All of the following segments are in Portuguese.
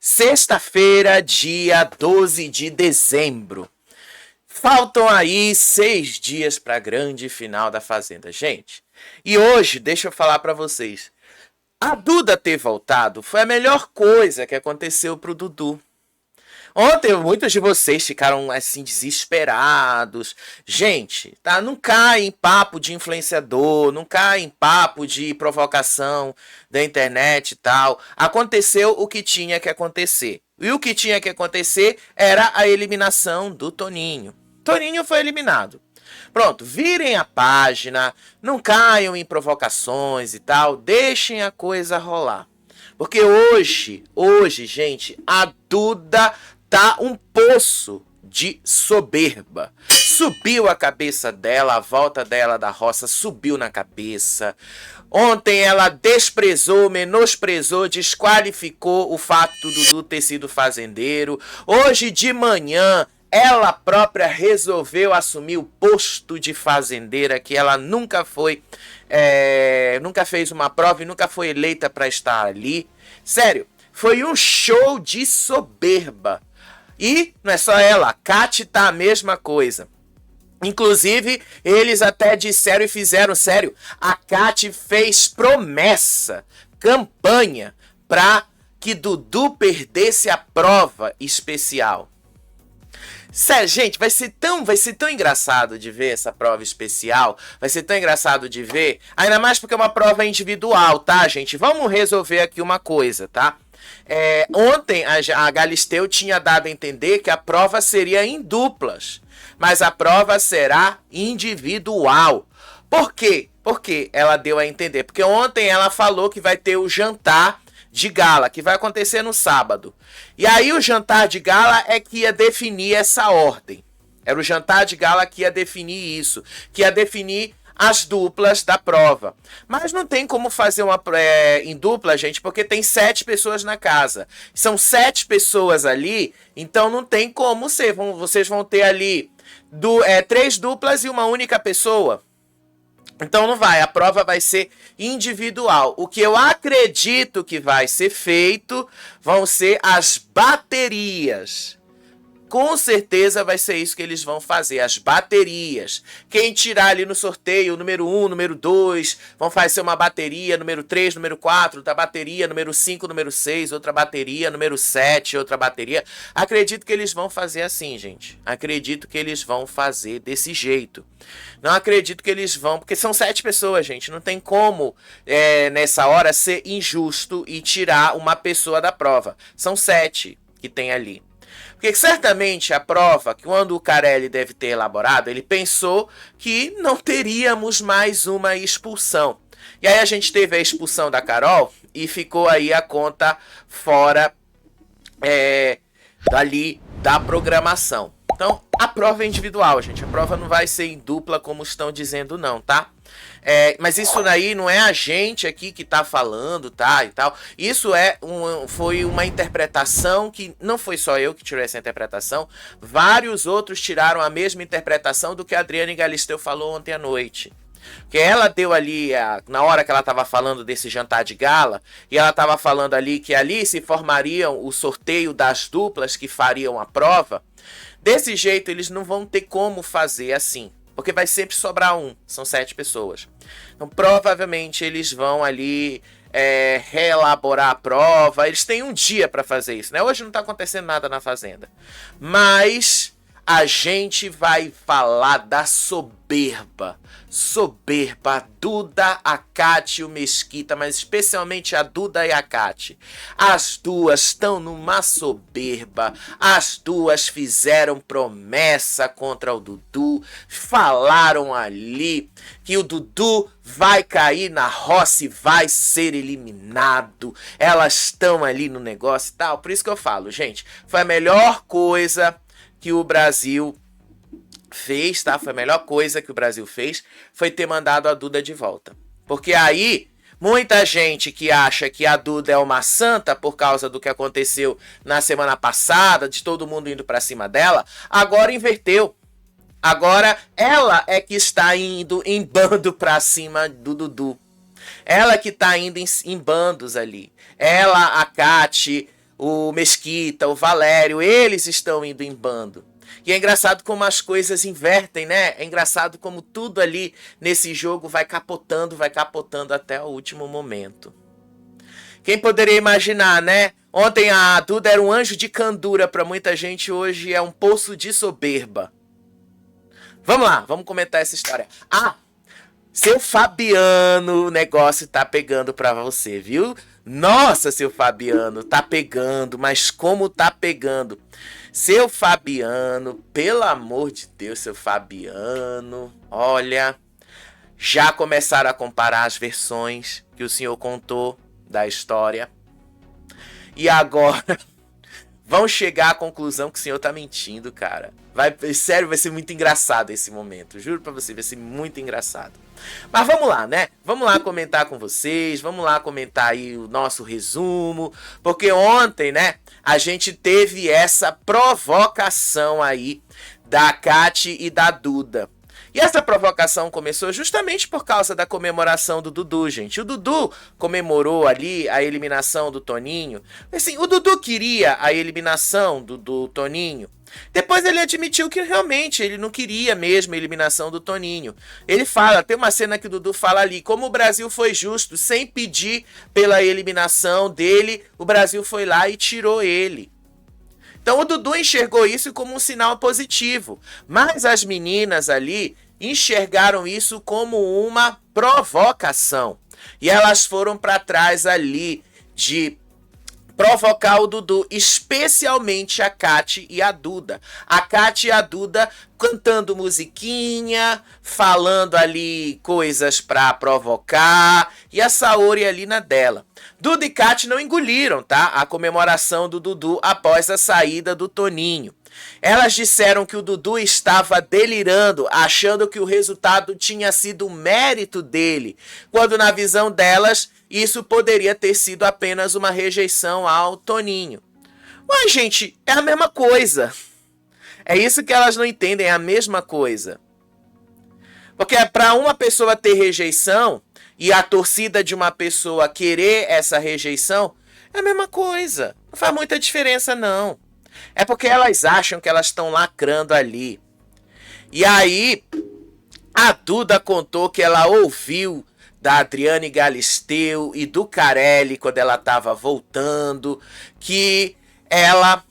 Sexta-feira, dia 12 de dezembro. Faltam aí 6 dias para a grande final da Fazenda, gente. E hoje, deixa eu falar para vocês. A Duda ter voltado foi a melhor coisa que aconteceu pro Dudu. Ontem, muitos de vocês ficaram, assim, desesperados. Gente, tá? Não cai em papo de influenciador, não cai em papo de provocação da internet e tal. Aconteceu o que tinha que acontecer. E o que tinha que acontecer era a eliminação do Toninho. Toninho foi eliminado. Pronto, virem a página, não caiam em provocações e tal, deixem a coisa rolar. Porque hoje, gente, a Duda tá um poço de soberba. Subiu a cabeça dela, a volta dela da roça subiu na cabeça. Ontem ela desprezou, menosprezou, desqualificou o fato do Dudu ter sido fazendeiro. Hoje de manhã ela própria resolveu assumir o posto de fazendeira, que ela nunca foi, nunca fez uma prova e nunca foi eleita para estar ali. Sério, foi um show de soberba. E não é só ela, a Kati tá a mesma coisa. Inclusive, eles até disseram e fizeram, sério, a Kati fez promessa, campanha, para que Dudu perdesse a prova especial. Sério, gente, vai ser tão engraçado de ver essa prova especial. Vai ser tão engraçado de ver. Ainda mais porque é uma prova individual, tá, gente? Vamos resolver aqui uma coisa, tá? Ontem a Galisteu tinha dado a entender que a prova seria em duplas. Mas a prova será individual. Por quê? Porque ela deu a entender. Porque ontem ela falou que vai ter o jantar de gala, que vai acontecer no sábado. E aí o jantar de gala é que ia definir essa ordem. Era o jantar de gala que ia definir isso, que ia definir as duplas da prova. Mas não tem como fazer uma em dupla, gente, porque tem 7 pessoas na casa. São 7 pessoas ali, então não tem como ser. Vocês vão ter ali 3 duplas e uma única pessoa. Então não vai, a prova vai ser individual. O que eu acredito que vai ser feito vão ser as baterias. Com certeza vai ser isso que eles vão fazer, as baterias. Quem tirar ali no sorteio, número 1, número 2, vão fazer uma bateria, número 3, número 4, outra bateria, número 5, número 6, outra bateria, número 7, outra bateria. Acredito que eles vão fazer assim, gente. Acredito que eles vão fazer desse jeito. Não acredito que eles vão, porque são 7 pessoas, gente. Não tem como, nessa hora, ser injusto e tirar uma pessoa da prova. São 7 que tem ali. Porque certamente a prova, quando o Carelli deve ter elaborado, ele pensou que não teríamos mais uma expulsão. E aí a gente teve a expulsão da Carol e ficou aí a conta fora dali da programação. Então, a prova é individual, gente. A prova não vai ser em dupla como estão dizendo não, tá? Mas isso daí não é a gente aqui que tá falando, tá? E tal. Isso foi uma interpretação que não foi só eu que tirei essa interpretação. Vários outros tiraram a mesma interpretação do que a Adriane Galisteu falou ontem à noite. Que ela deu ali, na hora que ela estava falando desse jantar de gala, e ela estava falando ali que ali se formariam o sorteio das duplas que fariam a prova. Desse jeito eles não vão ter como fazer assim, porque vai sempre sobrar um, são 7 pessoas. Então provavelmente eles vão ali reelaborar a prova, eles têm um dia para fazer isso, né? Hoje não está acontecendo nada na Fazenda, mas a gente vai falar da soberba, a Duda, a Kati e o Mesquita, mas especialmente a Duda e a Kati. As duas estão numa soberba, as duas fizeram promessa contra o Dudu, falaram ali que o Dudu vai cair na roça e vai ser eliminado. Elas estão ali no negócio e tal, por isso que eu falo, gente, foi a melhor coisa que o Brasil fez, tá? Foi a melhor coisa que o Brasil fez, foi ter mandado a Duda de volta. Porque aí, muita gente que acha que a Duda é uma santa por causa do que aconteceu na semana passada, de todo mundo indo pra cima dela, agora inverteu. Agora ela é que está indo em bando pra cima do Dudu. Ela que tá indo em bandos ali. Ela, a Kati, o Mesquita, o Valério, eles estão indo em bando. E é engraçado como as coisas invertem, né? É engraçado como tudo ali nesse jogo vai capotando até o último momento. Quem poderia imaginar, né? Ontem a Duda era um anjo de candura para muita gente, hoje é um poço de soberba. Vamos lá, vamos comentar essa história. Seu Fabiano, o negócio tá pegando pra você, viu? Nossa, seu Fabiano, tá pegando, mas como tá pegando? Seu Fabiano, pelo amor de Deus, seu Fabiano, olha, já começaram a comparar as versões que o senhor contou da história. E agora vão chegar à conclusão que o senhor tá mentindo, cara. Sério, vai ser muito engraçado esse momento. Juro pra você, vai ser muito engraçado. Mas vamos lá, né? Vamos lá comentar com vocês. Vamos lá comentar aí o nosso resumo. Porque ontem, né, a gente teve essa provocação aí da Kati e da Duda. E essa provocação começou justamente por causa da comemoração do Dudu, gente. O Dudu comemorou ali a eliminação do Toninho. Assim, o Dudu queria a eliminação do Toninho. Depois ele admitiu que realmente ele não queria mesmo a eliminação do Toninho. Ele fala, tem uma cena que o Dudu fala ali, como o Brasil foi justo, sem pedir pela eliminação dele, o Brasil foi lá e tirou ele. Então o Dudu enxergou isso como um sinal positivo, mas as meninas ali enxergaram isso como uma provocação. E elas foram para trás ali de provocar o Dudu, especialmente a Kati e a Duda. A Kati e a Duda cantando musiquinha, falando ali coisas pra provocar, e a Saori ali na dela. Duda e Kati não engoliram, tá? A comemoração do Dudu após a saída do Toninho. Elas disseram que o Dudu estava delirando, achando que o resultado tinha sido mérito dele, quando na visão delas, isso poderia ter sido apenas uma rejeição ao Toninho. Mas, gente, é a mesma coisa. É isso que elas não entendem, é a mesma coisa. Porque para uma pessoa ter rejeição e a torcida de uma pessoa querer essa rejeição, é a mesma coisa. Não faz muita diferença, não. É porque elas acham que elas estão lacrando ali. E aí, a Duda contou que ela ouviu da Adriane Galisteu e do Carelli quando ela estava voltando, que ela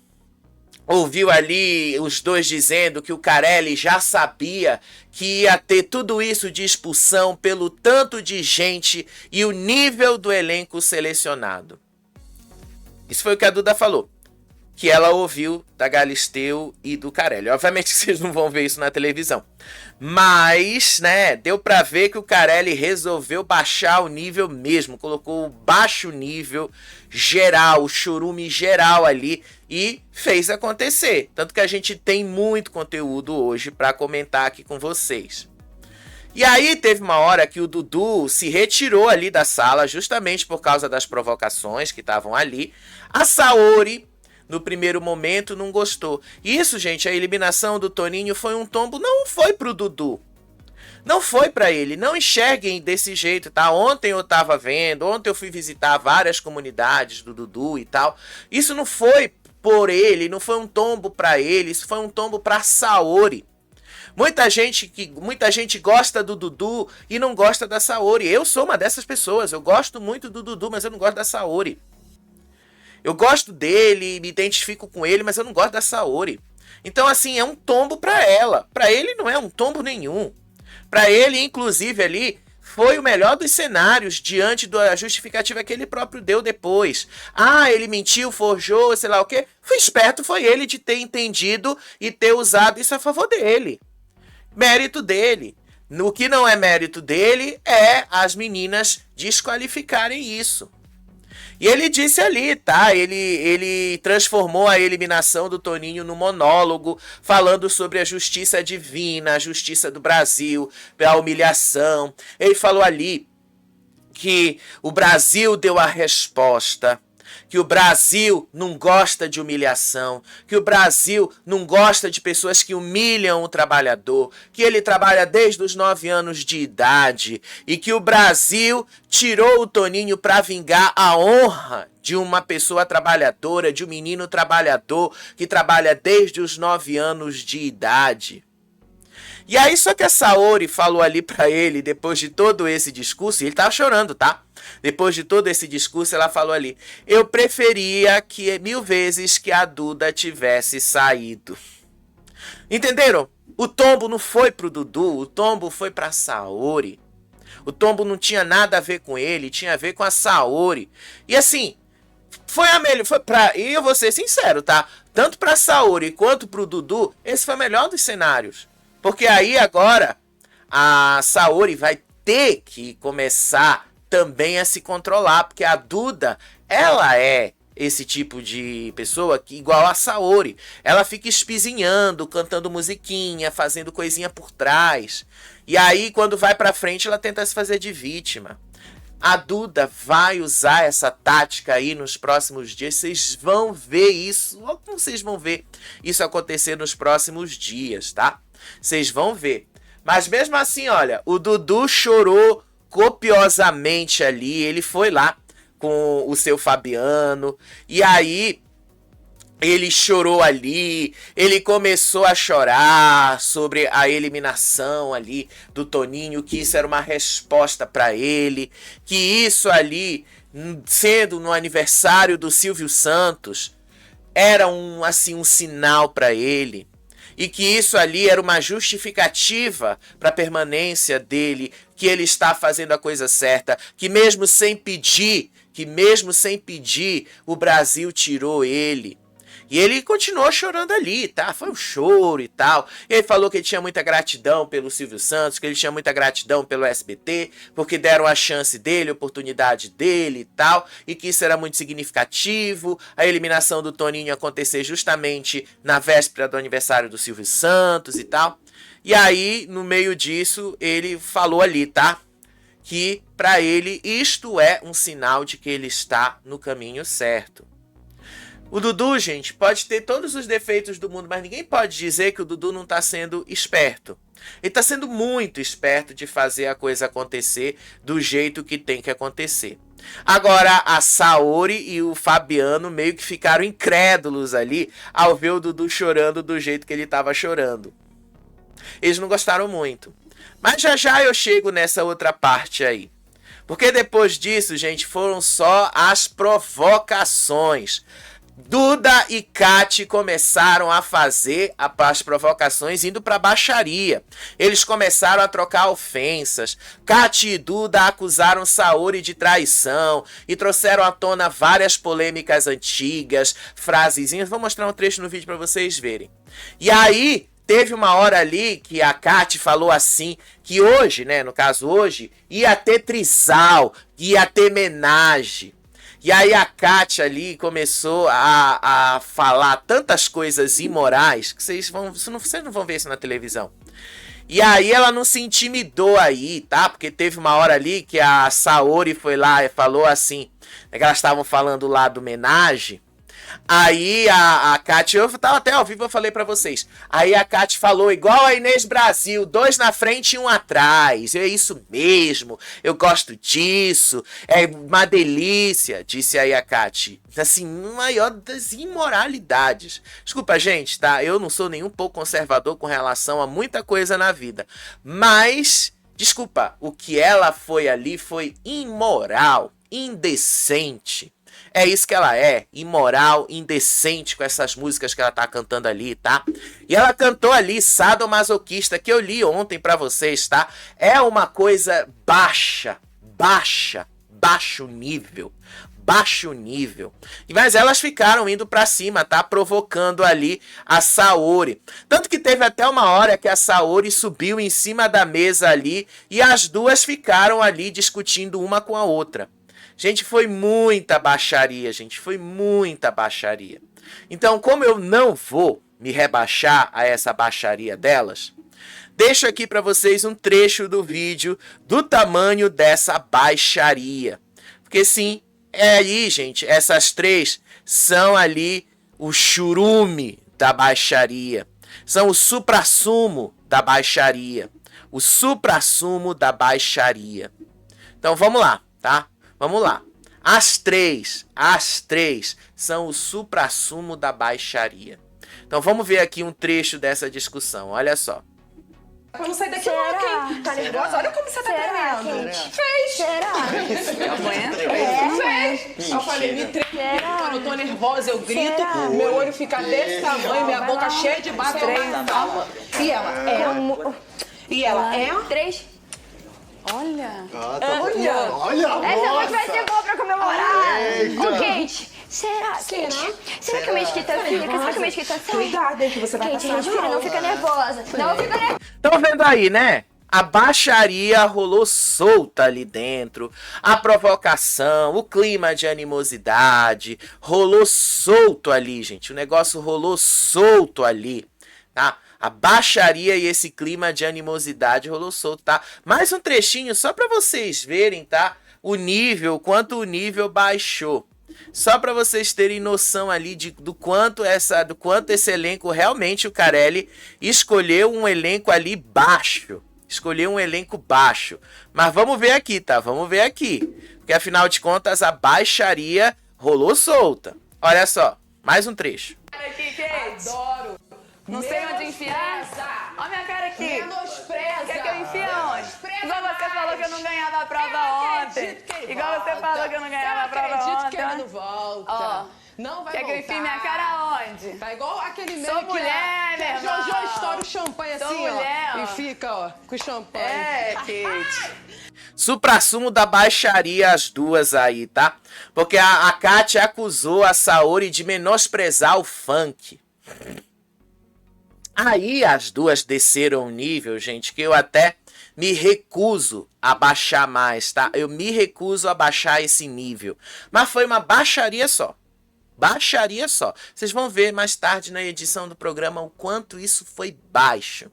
ouviu ali os dois dizendo que o Carelli já sabia que ia ter tudo isso de expulsão pelo tanto de gente e o nível do elenco selecionado. Isso foi o que a Duda falou, que ela ouviu da Galisteu e do Carelli. Obviamente vocês não vão ver isso na televisão. Mas, né, deu pra ver que o Carelli resolveu baixar o nível mesmo. Colocou o baixo nível geral, o churume geral ali e fez acontecer. Tanto que a gente tem muito conteúdo hoje pra comentar aqui com vocês. E aí teve uma hora que o Dudu se retirou ali da sala, justamente por causa das provocações que estavam ali. A Saori, no primeiro momento, não gostou. Isso, gente, a eliminação do Toninho foi um tombo, não foi pro Dudu. Não foi pra ele, não enxerguem desse jeito, tá? Ontem eu tava vendo, ontem eu fui visitar várias comunidades do Dudu e tal. Isso não foi por ele, não foi um tombo pra ele, isso foi um tombo pra Saori. Muita gente gosta do Dudu e não gosta da Saori. Eu sou uma dessas pessoas, eu gosto muito do Dudu, mas eu não gosto da Saori. Eu gosto dele, me identifico com ele, mas eu não gosto da Saori. Então, assim, é um tombo pra ela. Pra ele não é um tombo nenhum. Pra ele, inclusive, ali, foi o melhor dos cenários diante da justificativa que ele próprio deu depois. Ah, ele mentiu, forjou, sei lá o quê. Foi esperto, foi ele de ter entendido e ter usado isso a favor dele. Mérito dele. O que não é mérito dele é as meninas desqualificarem isso. E ele disse ali, tá? Ele transformou a eliminação do Toninho no monólogo, falando sobre a justiça divina, a justiça do Brasil, a humilhação. Ele falou ali que o Brasil deu a resposta que o Brasil não gosta de humilhação, que o Brasil não gosta de pessoas que humilham o trabalhador, que ele trabalha desde os 9 anos de idade e que o Brasil tirou o Toninho para vingar a honra de uma pessoa trabalhadora, de um menino trabalhador que trabalha desde os 9 anos de idade. E aí só que a Saori falou ali pra ele, depois de todo esse discurso, e ele tava chorando, tá? Depois de todo esse discurso, ela falou ali, eu preferia que 1000 vezes que a Duda tivesse saído. Entenderam? O tombo não foi pro Dudu, o tombo foi pra Saori. O tombo não tinha nada a ver com ele, tinha a ver com a Saori. E assim, foi a melhor, foi pra, e eu vou ser sincero, tá? Tanto pra Saori quanto pro Dudu, esse foi o melhor dos cenários. Porque aí agora a Saori vai ter que começar também a se controlar, porque a Duda, ela é esse tipo de pessoa que igual a Saori, ela fica espizinhando, cantando musiquinha, fazendo coisinha por trás. E aí quando vai pra frente ela tenta se fazer de vítima. A Duda vai usar essa tática aí nos próximos dias. Vocês vão ver isso. Ou como vocês vão ver isso acontecer nos próximos dias, tá? Vocês vão ver. Mas mesmo assim, olha, o Dudu chorou copiosamente ali. Ele foi lá com o seu Fabiano. E aí ele chorou ali, ele começou a chorar sobre a eliminação ali do Toninho, que isso era uma resposta para ele, que isso ali, sendo no aniversário do Silvio Santos, era um sinal para ele, e que isso ali era uma justificativa para a permanência dele, que ele está fazendo a coisa certa, que mesmo sem pedir, o Brasil tirou ele. E ele continuou chorando ali, tá? Foi um choro e tal. E ele falou que ele tinha muita gratidão pelo Silvio Santos, que ele tinha muita gratidão pelo SBT, porque deram a chance dele, a oportunidade dele e tal, e que isso era muito significativo, a eliminação do Toninho acontecer justamente na véspera do aniversário do Silvio Santos e tal. E aí, no meio disso, ele falou ali, tá? Que pra ele isto é um sinal de que ele está no caminho certo. O Dudu, gente, pode ter todos os defeitos do mundo, mas ninguém pode dizer que o Dudu não está sendo esperto. Ele está sendo muito esperto de fazer a coisa acontecer do jeito que tem que acontecer. Agora, a Saori e o Fabiano meio que ficaram incrédulos ali ao ver o Dudu chorando do jeito que ele estava chorando. Eles não gostaram muito. Mas já já eu chego nessa outra parte aí. Porque depois disso, gente, foram só as provocações. Duda e Kati começaram a fazer as provocações indo para baixaria. Eles começaram a trocar ofensas. Kati e Duda acusaram Saori de traição e trouxeram à tona várias polêmicas antigas, frasezinhas. Vou mostrar um trecho no vídeo para vocês verem. E aí teve uma hora ali que a Kati falou assim, que hoje, né, no caso hoje, ia ter trisal, ia ter homenagem. E aí a Kátia ali começou a falar tantas coisas imorais que vocês não vão ver isso na televisão. E aí ela não se intimidou aí, tá? Porque teve uma hora ali que a Saori foi lá e falou assim, né, que elas estavam falando lá do homenagem. Aí a Kati, eu tava até ao vivo, eu falei pra vocês. Aí a Kati falou, igual a Inês Brasil, 2 na frente e 1 atrás. É isso mesmo, eu gosto disso, é uma delícia, disse aí a Kati. Assim, maior das imoralidades. Desculpa, gente, tá? Eu não sou nem um pouco conservador com relação a muita coisa na vida. Mas, desculpa, o que ela foi ali foi imoral, indecente. É isso que ela é, imoral, indecente com essas músicas que ela tá cantando ali, tá? E ela cantou ali Sadomasoquista, que eu li ontem pra vocês, tá? É uma coisa baixo nível. Mas elas ficaram indo pra cima, tá? Provocando ali a Saori. Tanto que teve até uma hora que a Saori subiu em cima da mesa ali e as duas ficaram ali discutindo uma com a outra. Gente, foi muita baixaria, gente. Foi muita baixaria. Então, como eu não vou me rebaixar a essa baixaria delas, deixo aqui para vocês um trecho do vídeo do tamanho dessa baixaria. Porque sim, É aí, gente, essas três são ali o churume da baixaria. São o suprassumo da baixaria. O suprassumo da baixaria. Então vamos lá, tá? Vamos lá. As três são o suprassumo da baixaria. Então vamos ver aqui um trecho dessa discussão. Olha só. Pra não sair daqui louca, hein? Tá nervosa? Olha como você tá tremendo. Fez. Fez. Eu falei, me treme. Quando eu tô nervosa, eu grito. Meu olho fica desse tamanho, minha boca cheia de baba. Calma. E ela é... E ela é... 3. Olha. Olha. Essa noite vai ser boa pra comemorar. Ô, Kate, será que a Mesquita fica? Será que a Mesquita sai? Cuidado, hein, que você vai Kate, passar respira, não fica nervosa. Não fica nervosa. Estão vendo aí, né? A baixaria rolou solta ali dentro, a provocação, o clima de animosidade, rolou solto ali, gente. O negócio rolou solto ali, tá? A baixaria e esse clima de animosidade rolou solto, tá? Mais um trechinho só para vocês verem, tá? O nível, quanto o nível baixou. Só para vocês terem noção ali do quanto esse elenco, realmente o Carelli escolheu um elenco ali baixo. Escolheu um elenco baixo. Mas vamos ver aqui, tá? Vamos ver aqui. Porque afinal de contas a baixaria rolou solta. Olha só, mais um trecho. Adoro. Não sei onde enfiar. Olha minha cara aqui. Menospreza. Quer que eu enfie onde? Igual você falou que eu não ganhava a prova ontem. Igual você falou que eu não ganhava a prova ontem. Eu acredito que ele não volta. Ó. Não vai Quer voltar. que eu enfie minha cara onde? Tá igual aquele meme Sou mulher, que a meu irmão. Jojo estoura o champanhe Sou assim, mulher, ó. ó. E fica, ó, com o champanhe. É, Kate. Suprassumo da baixaria as duas aí, tá? Porque a Kátia acusou a Saori de menosprezar o funk. Aí as duas desceram um nível, gente, que eu até me recuso a baixar mais, tá? Eu me recuso a baixar esse nível. Mas foi uma baixaria só. Baixaria só. Vocês vão ver mais tarde na edição do programa o quanto isso foi baixo.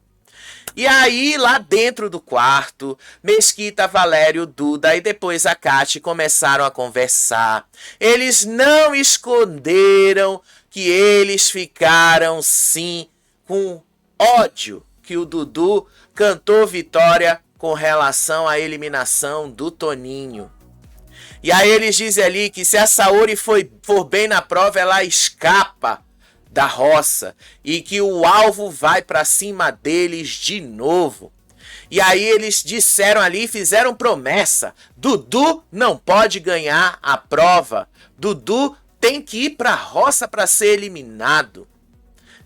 E aí, lá dentro do quarto, Mesquita, Valério, Duda e depois a Kátia começaram a conversar. Eles não esconderam que eles ficaram, sim, com ódio que o Dudu cantou vitória com relação à eliminação do Toninho. E aí eles dizem ali que se a Saori for bem na prova, ela escapa da roça e que o alvo vai para cima deles de novo. E aí eles disseram ali, fizeram promessa: Dudu não pode ganhar a prova. Dudu tem que ir para a roça para ser eliminado.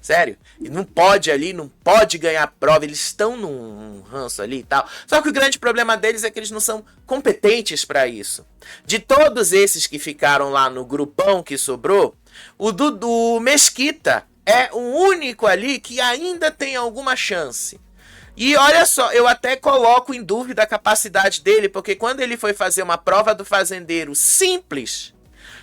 Sério, e não pode ali, não pode ganhar a prova, eles estão num ranço ali e tal. Só que o grande problema deles é que eles não são competentes para isso. De todos esses que ficaram lá no grupão que sobrou, o Dudu Mesquita é o único ali que ainda tem alguma chance. E olha só, eu até coloco em dúvida a capacidade dele, porque quando ele foi fazer uma prova do fazendeiro simples,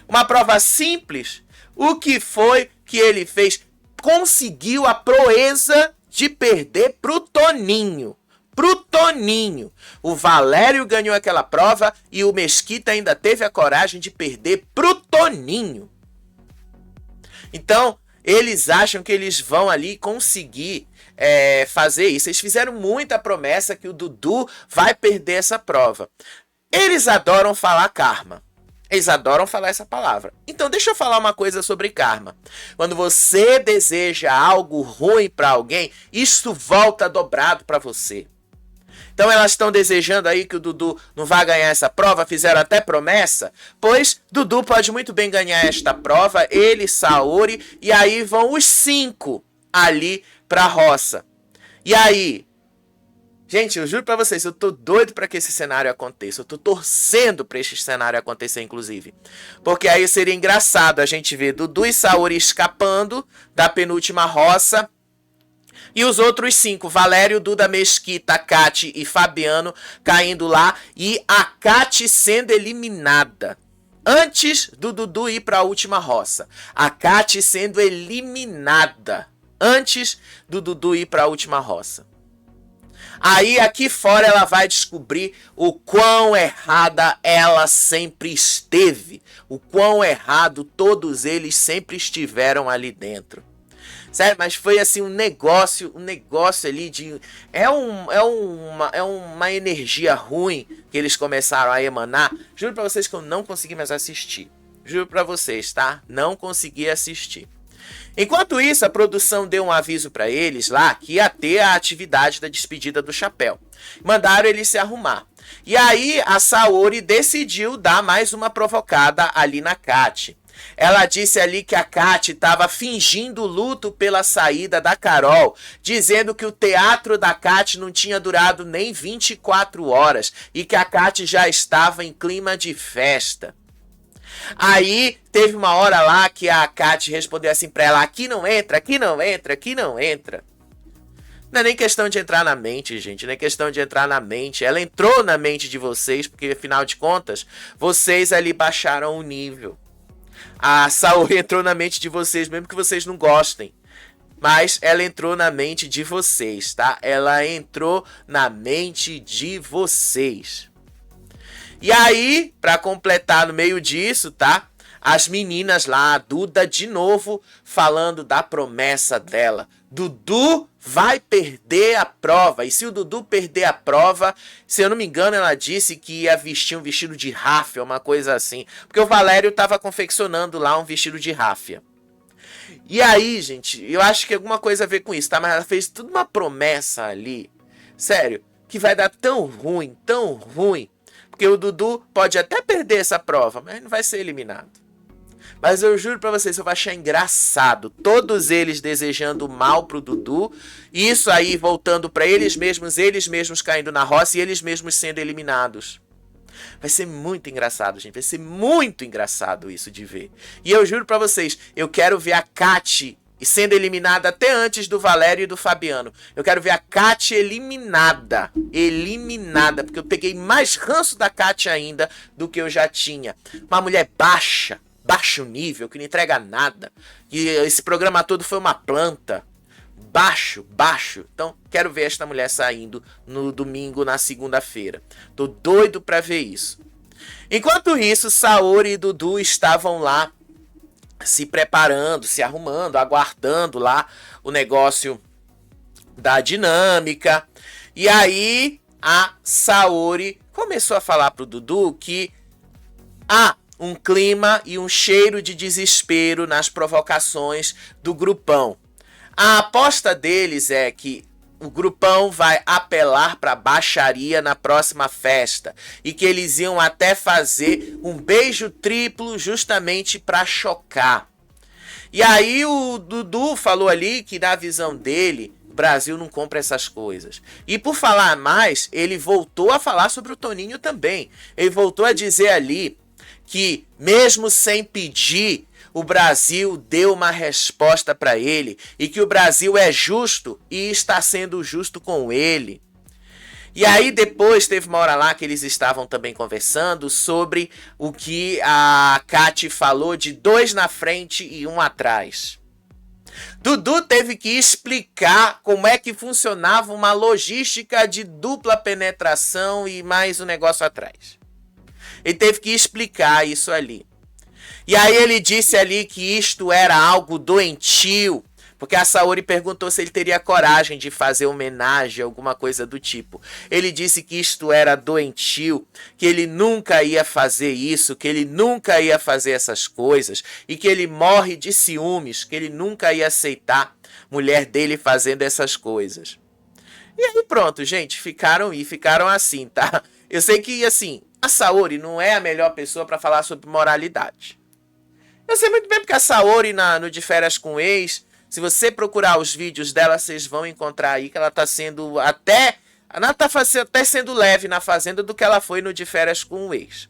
uma prova simples, o que foi que ele fez? Conseguiu a proeza de perder pro Toninho. Pro Toninho. O Valério ganhou aquela prova e o Mesquita ainda teve a coragem de perder pro Toninho. Então, eles acham que eles vão ali conseguir fazer isso. Eles fizeram muita promessa que o Dudu vai perder essa prova. Eles adoram falar karma. Eles adoram falar essa palavra. Então deixa eu falar uma coisa sobre karma. Quando você deseja algo ruim para alguém, isso volta dobrado para você. Então elas estão desejando aí que o Dudu não vá ganhar essa prova, fizeram até promessa, pois Dudu pode muito bem ganhar esta prova, ele, Saori, e aí vão os 5 ali pra roça. E aí, gente, eu juro pra vocês, eu tô doido pra que esse cenário aconteça. Eu tô torcendo pra esse cenário acontecer, inclusive. Porque aí seria engraçado a gente ver Dudu e Saori escapando da penúltima roça. E os outros 5, Valério, Duda, Mesquita, Kati e Fabiano, caindo lá. E a Kati sendo eliminada. Antes do Dudu ir pra última roça. A Kati sendo eliminada. Antes do Dudu ir pra última roça. Aí aqui fora ela vai descobrir o quão errada ela sempre esteve. O quão errado todos eles sempre estiveram ali dentro. Sério, mas foi assim um negócio ali de... É uma energia ruim que eles começaram a emanar. Juro pra vocês que eu não consegui mais assistir. Juro pra vocês, tá? Não consegui assistir. Enquanto isso, a produção deu um aviso pra eles lá que ia ter a atividade da despedida do chapéu. Mandaram eles se arrumar. E aí a Saori decidiu dar mais uma provocada ali na Kate. Ela disse ali que a Kate estava fingindo luto pela saída da Carol, dizendo que o teatro da Kate não tinha durado nem 24 horas e que a Kate já estava em clima de festa. Aí teve uma hora lá que a Kate respondeu assim pra ela: aqui não entra, aqui não entra, aqui não entra. Não é nem questão de entrar na mente, gente, não é questão de entrar na mente. Ela entrou na mente de vocês, porque afinal de contas, vocês ali baixaram o nível. A Saori entrou na mente de vocês, mesmo que vocês não gostem. Mas ela entrou na mente de vocês, tá? Ela entrou na mente de vocês. E aí, pra completar no meio disso, tá? As meninas lá, a Duda de novo, falando da promessa dela. Dudu vai perder a prova. E se o Dudu perder a prova, se eu não me engano, ela disse que ia vestir um vestido de ráfia, uma coisa assim. Porque o Valério estava confeccionando lá um vestido de ráfia. E aí, gente, eu acho que alguma coisa a ver com isso, tá? Mas ela fez tudo uma promessa ali. Sério, que vai dar tão ruim, tão ruim. Porque o Dudu pode até perder essa prova, mas não vai ser eliminado. Mas eu juro pra vocês, eu vou achar engraçado. Todos eles desejando mal pro Dudu. E isso aí voltando pra eles mesmos caindo na roça e eles mesmos sendo eliminados. Vai ser muito engraçado, gente. Vai ser muito engraçado isso de ver. E eu juro pra vocês, eu quero ver a Kate sendo eliminada até antes do Valério e do Fabiano. Eu quero ver a Kate eliminada. Eliminada. Porque eu peguei mais ranço da Kate ainda do que eu já tinha. Uma mulher baixa. Baixo nível, que não entrega nada. E esse programa todo foi uma planta. Baixo. Então, quero ver esta mulher saindo no domingo, na segunda-feira. Tô doido pra ver isso. Enquanto isso, Saori e Dudu estavam lá se preparando, se arrumando, aguardando lá o negócio da dinâmica. E aí a Saori começou a falar pro Dudu que há um clima e um cheiro de desespero nas provocações do grupão. A aposta deles é que o grupão vai apelar para baixaria na próxima festa e que eles iam até fazer um beijo triplo justamente para chocar. E aí o Dudu falou ali que na visão dele, o Brasil não compra essas coisas. E por falar mais, ele voltou a falar sobre o Toninho também. Ele voltou a dizer ali que mesmo sem pedir, o Brasil deu uma resposta para ele e que o Brasil é justo e está sendo justo com ele. E aí depois teve uma hora lá que eles estavam também conversando sobre o que a Kate falou de 2 na frente e 1 atrás. Dudu teve que explicar como é que funcionava uma logística de dupla penetração e mais um negócio atrás. Ele teve que explicar isso ali. E aí ele disse ali que isto era algo doentio, porque a Saori perguntou se ele teria coragem de fazer homenagem, alguma coisa do tipo. Ele disse que isto era doentio, que ele nunca ia fazer isso, que ele nunca ia fazer essas coisas, e que ele morre de ciúmes, que ele nunca ia aceitar mulher dele fazendo essas coisas. E aí pronto, gente, ficaram assim, tá? Eu sei que, assim, a Saori não é a melhor pessoa para falar sobre moralidade. Eu sei muito bem porque a Saori no De Férias com o Ex, se você procurar os vídeos dela, vocês vão encontrar aí que ela tá sendo até sendo leve na Fazenda do que ela foi no De Férias com o Ex.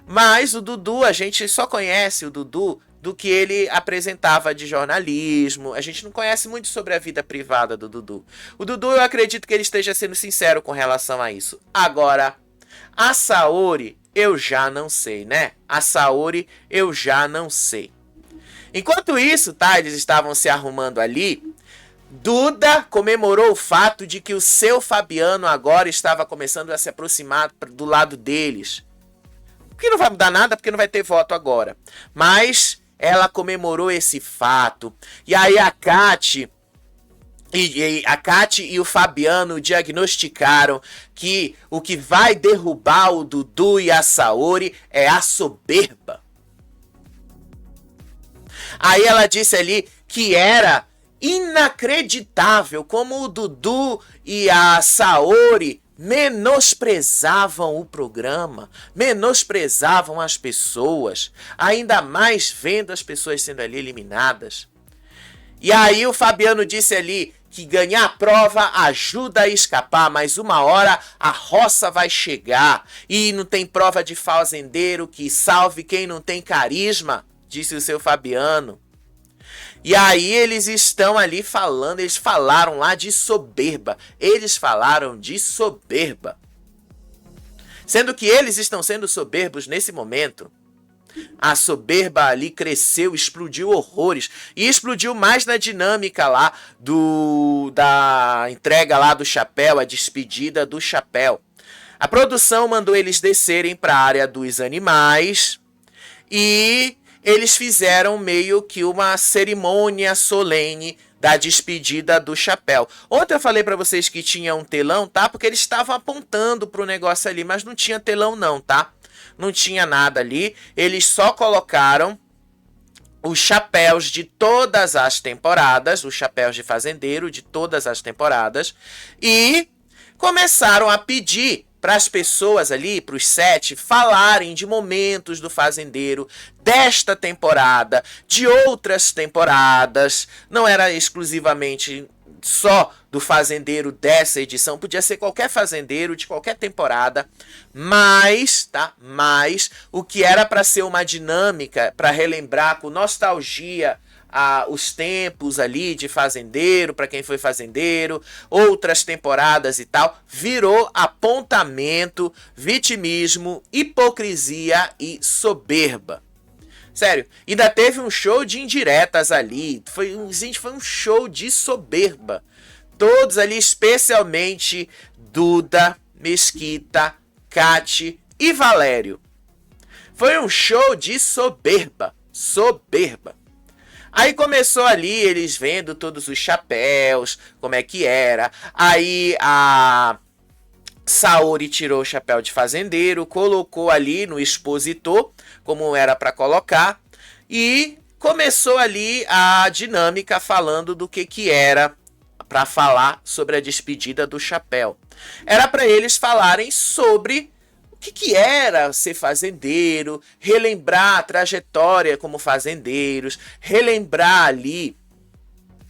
Mas o Dudu, a gente só conhece o Dudu do que ele apresentava de jornalismo. A gente não conhece muito sobre a vida privada do Dudu. O Dudu, eu acredito que ele esteja sendo sincero com relação a isso. Agora, a Saori, eu já não sei, né? A Saori, eu já não sei. Enquanto isso, tá? Eles estavam se arrumando ali. Duda comemorou o fato de que o seu Fabiano agora estava começando a se aproximar do lado deles. Que não vai mudar nada, porque não vai ter voto agora. Mas ela comemorou esse fato. E aí a Kati e o Fabiano diagnosticaram que o que vai derrubar o Dudu e a Saori é a soberba. Aí ela disse ali que era inacreditável como o Dudu e a Saori menosprezavam o programa, menosprezavam as pessoas, ainda mais vendo as pessoas sendo ali eliminadas. E aí o Fabiano disse ali que ganhar a prova ajuda a escapar, mas uma hora a roça vai chegar e não tem prova de fazendeiro que salve quem não tem carisma, disse o seu Fabiano. E aí eles estão ali falando, eles falaram lá de soberba. Eles falaram de soberba. Sendo que eles estão sendo soberbos nesse momento. A soberba ali cresceu, explodiu horrores. E explodiu mais na dinâmica lá da entrega lá do chapéu, a despedida do chapéu. A produção mandou eles descerem para a área dos animais e eles fizeram meio que uma cerimônia solene da despedida do chapéu. Ontem eu falei para vocês que tinha um telão, tá? Porque eles estavam apontando pro negócio ali, mas não tinha telão não, tá? Não tinha nada ali. Eles só colocaram os chapéus de todas as temporadas, os chapéus de fazendeiro de todas as temporadas, e começaram a pedir para as pessoas ali, para os 7, falarem de momentos do fazendeiro desta temporada, de outras temporadas. Não era exclusivamente só do fazendeiro dessa edição, podia ser qualquer fazendeiro de qualquer temporada, mas o que era para ser uma dinâmica, para relembrar com nostalgia os tempos ali de fazendeiro, para quem foi fazendeiro, outras temporadas e tal, virou apontamento, vitimismo, hipocrisia e soberba. Sério, ainda teve um show de indiretas ali, foi um show de soberba. Todos ali, especialmente Duda, Mesquita, Kati e Valério. Foi um show de soberba, soberba. Aí começou ali, eles vendo todos os chapéus, como é que era. Aí a Saori tirou o chapéu de fazendeiro, colocou ali no expositor, como era para colocar. E começou ali a dinâmica falando do que era para falar sobre a despedida do chapéu. Era para eles falarem sobre o que era ser fazendeiro, relembrar a trajetória como fazendeiros, relembrar ali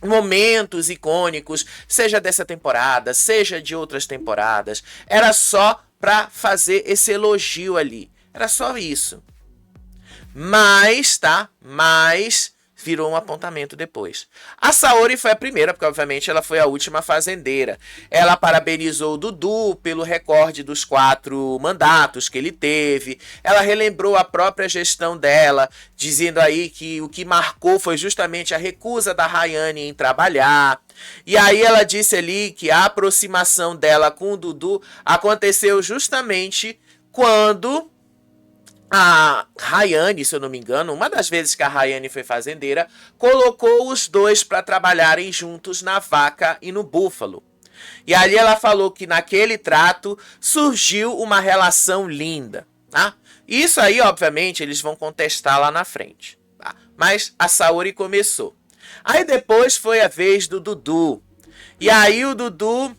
momentos icônicos, seja dessa temporada, seja de outras temporadas. Era só para fazer esse elogio ali. Era só isso. Mas virou um apontamento depois. A Saori foi a primeira, porque obviamente ela foi a última fazendeira. Ela parabenizou o Dudu pelo recorde dos 4 mandatos que ele teve. Ela relembrou a própria gestão dela, dizendo aí que o que marcou foi justamente a recusa da Rayane em trabalhar. E aí ela disse ali que a aproximação dela com o Dudu aconteceu justamente quando a Rayane, se eu não me engano, uma das vezes que a Rayane foi fazendeira, colocou os dois para trabalharem juntos na vaca e no búfalo. E ali ela falou que naquele trato surgiu uma relação linda. Tá? Isso aí, obviamente, eles vão contestar lá na frente. Tá? Mas a Saori começou. Aí depois foi a vez do Dudu. E aí o Dudu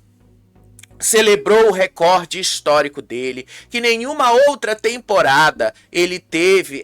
celebrou o recorde histórico dele, que nenhuma outra temporada ele teve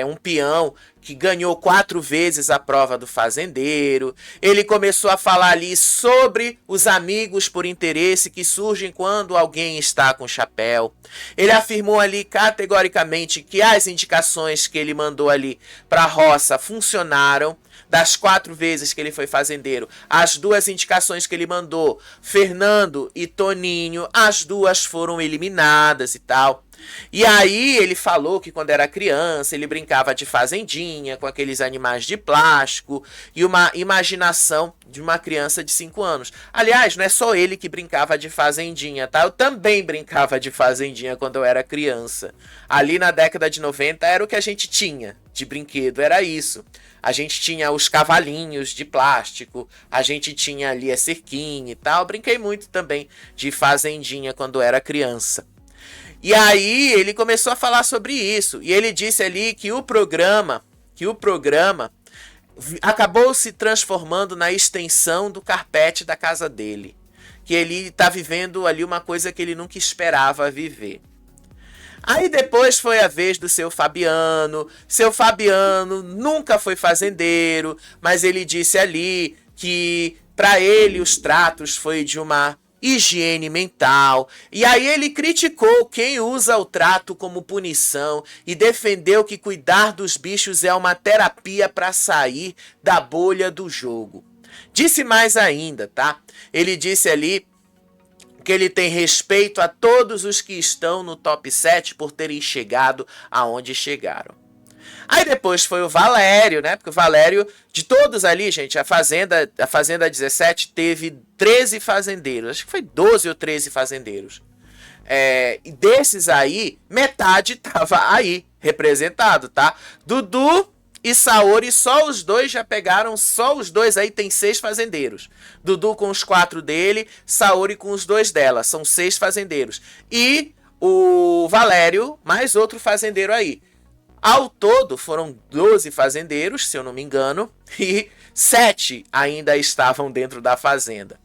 um peão que ganhou 4 vezes a prova do fazendeiro. Ele começou a falar ali sobre os amigos por interesse que surgem quando alguém está com chapéu. Ele afirmou ali categoricamente que as indicações que ele mandou ali para a roça funcionaram. Das 4 vezes que ele foi fazendeiro, as 2 indicações que ele mandou, Fernando e Toninho, as 2 foram eliminadas e tal. E aí ele falou que quando era criança ele brincava de fazendinha com aqueles animais de plástico e uma imaginação de uma criança de 5 anos. Aliás, não é só ele que brincava de fazendinha, tá? Eu também brincava de fazendinha quando eu era criança. Ali na década de 90 era o que a gente tinha de brinquedo, era isso. A gente tinha os cavalinhos de plástico, a gente tinha ali a cerquinha e tal. Eu brinquei muito também de fazendinha quando era criança. E aí ele começou a falar sobre isso. E ele disse ali que o programa acabou se transformando na extensão do carpete da casa dele. Que ele está vivendo ali uma coisa que ele nunca esperava viver. Aí depois foi a vez do seu Fabiano. Seu Fabiano nunca foi fazendeiro, mas ele disse ali que para ele os tratos foi de uma higiene mental. E aí ele criticou quem usa o trato como punição e defendeu que cuidar dos bichos é uma terapia para sair da bolha do jogo. Disse mais ainda, tá? Ele disse ali que ele tem respeito a todos os que estão no top 7 por terem chegado aonde chegaram. Aí depois foi o Valério, né? Porque o Valério, de todos ali, gente, a Fazenda 17 teve 13 fazendeiros. Acho que foi 12 ou 13 fazendeiros. E desses aí, metade tava aí, representado, tá? Dudu e Saori, só os dois já pegaram, só os dois aí tem 6 fazendeiros. Dudu com os 4 dele, Saori com os 2 dela, são 6 fazendeiros. E o Valério, mais outro fazendeiro aí. Ao todo foram 12 fazendeiros, se eu não me engano, e 7 ainda estavam dentro da fazenda.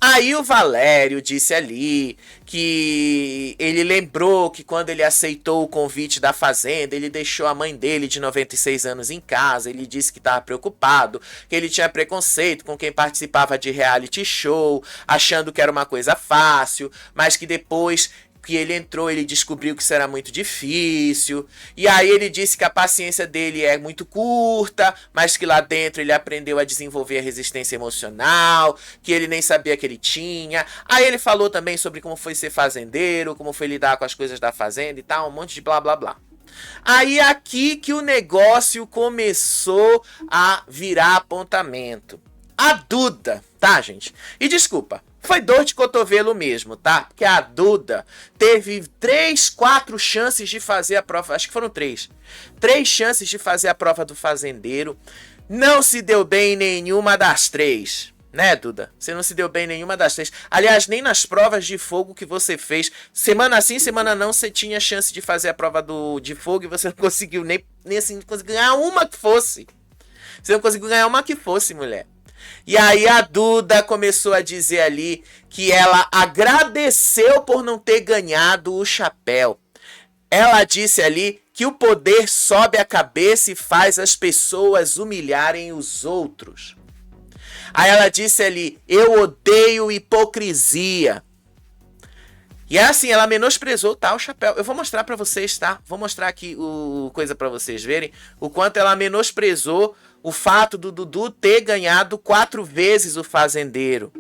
Aí o Valério disse ali que ele lembrou que quando ele aceitou o convite da fazenda, ele deixou a mãe dele de 96 anos em casa. Ele disse que estava preocupado, que ele tinha preconceito com quem participava de reality show, achando que era uma coisa fácil, mas que depois que ele entrou, ele descobriu que isso era muito difícil. E aí ele disse que a paciência dele é muito curta, mas que lá dentro ele aprendeu a desenvolver a resistência emocional, que ele nem sabia que ele tinha. Aí ele falou também sobre como foi ser fazendeiro, como foi lidar com as coisas da fazenda e tal, um monte de blá blá blá. Aí aqui que o negócio começou a virar apontamento. A Duda, tá, gente? E desculpa, foi dor de cotovelo mesmo, tá? Porque a Duda teve 3, 4 chances de fazer a prova. Acho que foram 3. 3 chances de fazer a prova do fazendeiro. Não se deu bem em nenhuma das 3. Né, Duda? Você não se deu bem em nenhuma das 3. Aliás, nem nas provas de fogo que você fez. Semana sim, semana não, você tinha chance de fazer a prova de fogo e você não conseguiu nem assim, não conseguiu ganhar uma que fosse. Você não conseguiu ganhar uma que fosse, mulher. E aí a Duda começou a dizer ali que ela agradeceu por não ter ganhado o chapéu. Ela disse ali que o poder sobe a cabeça e faz as pessoas humilharem os outros. Aí ela disse ali, eu odeio hipocrisia. E é assim, ela menosprezou, tá, o chapéu. Eu vou mostrar pra vocês, tá? Vou mostrar aqui coisa pra vocês verem o quanto ela menosprezou o fato do Dudu ter ganhado 4 vezes o fazendeiro.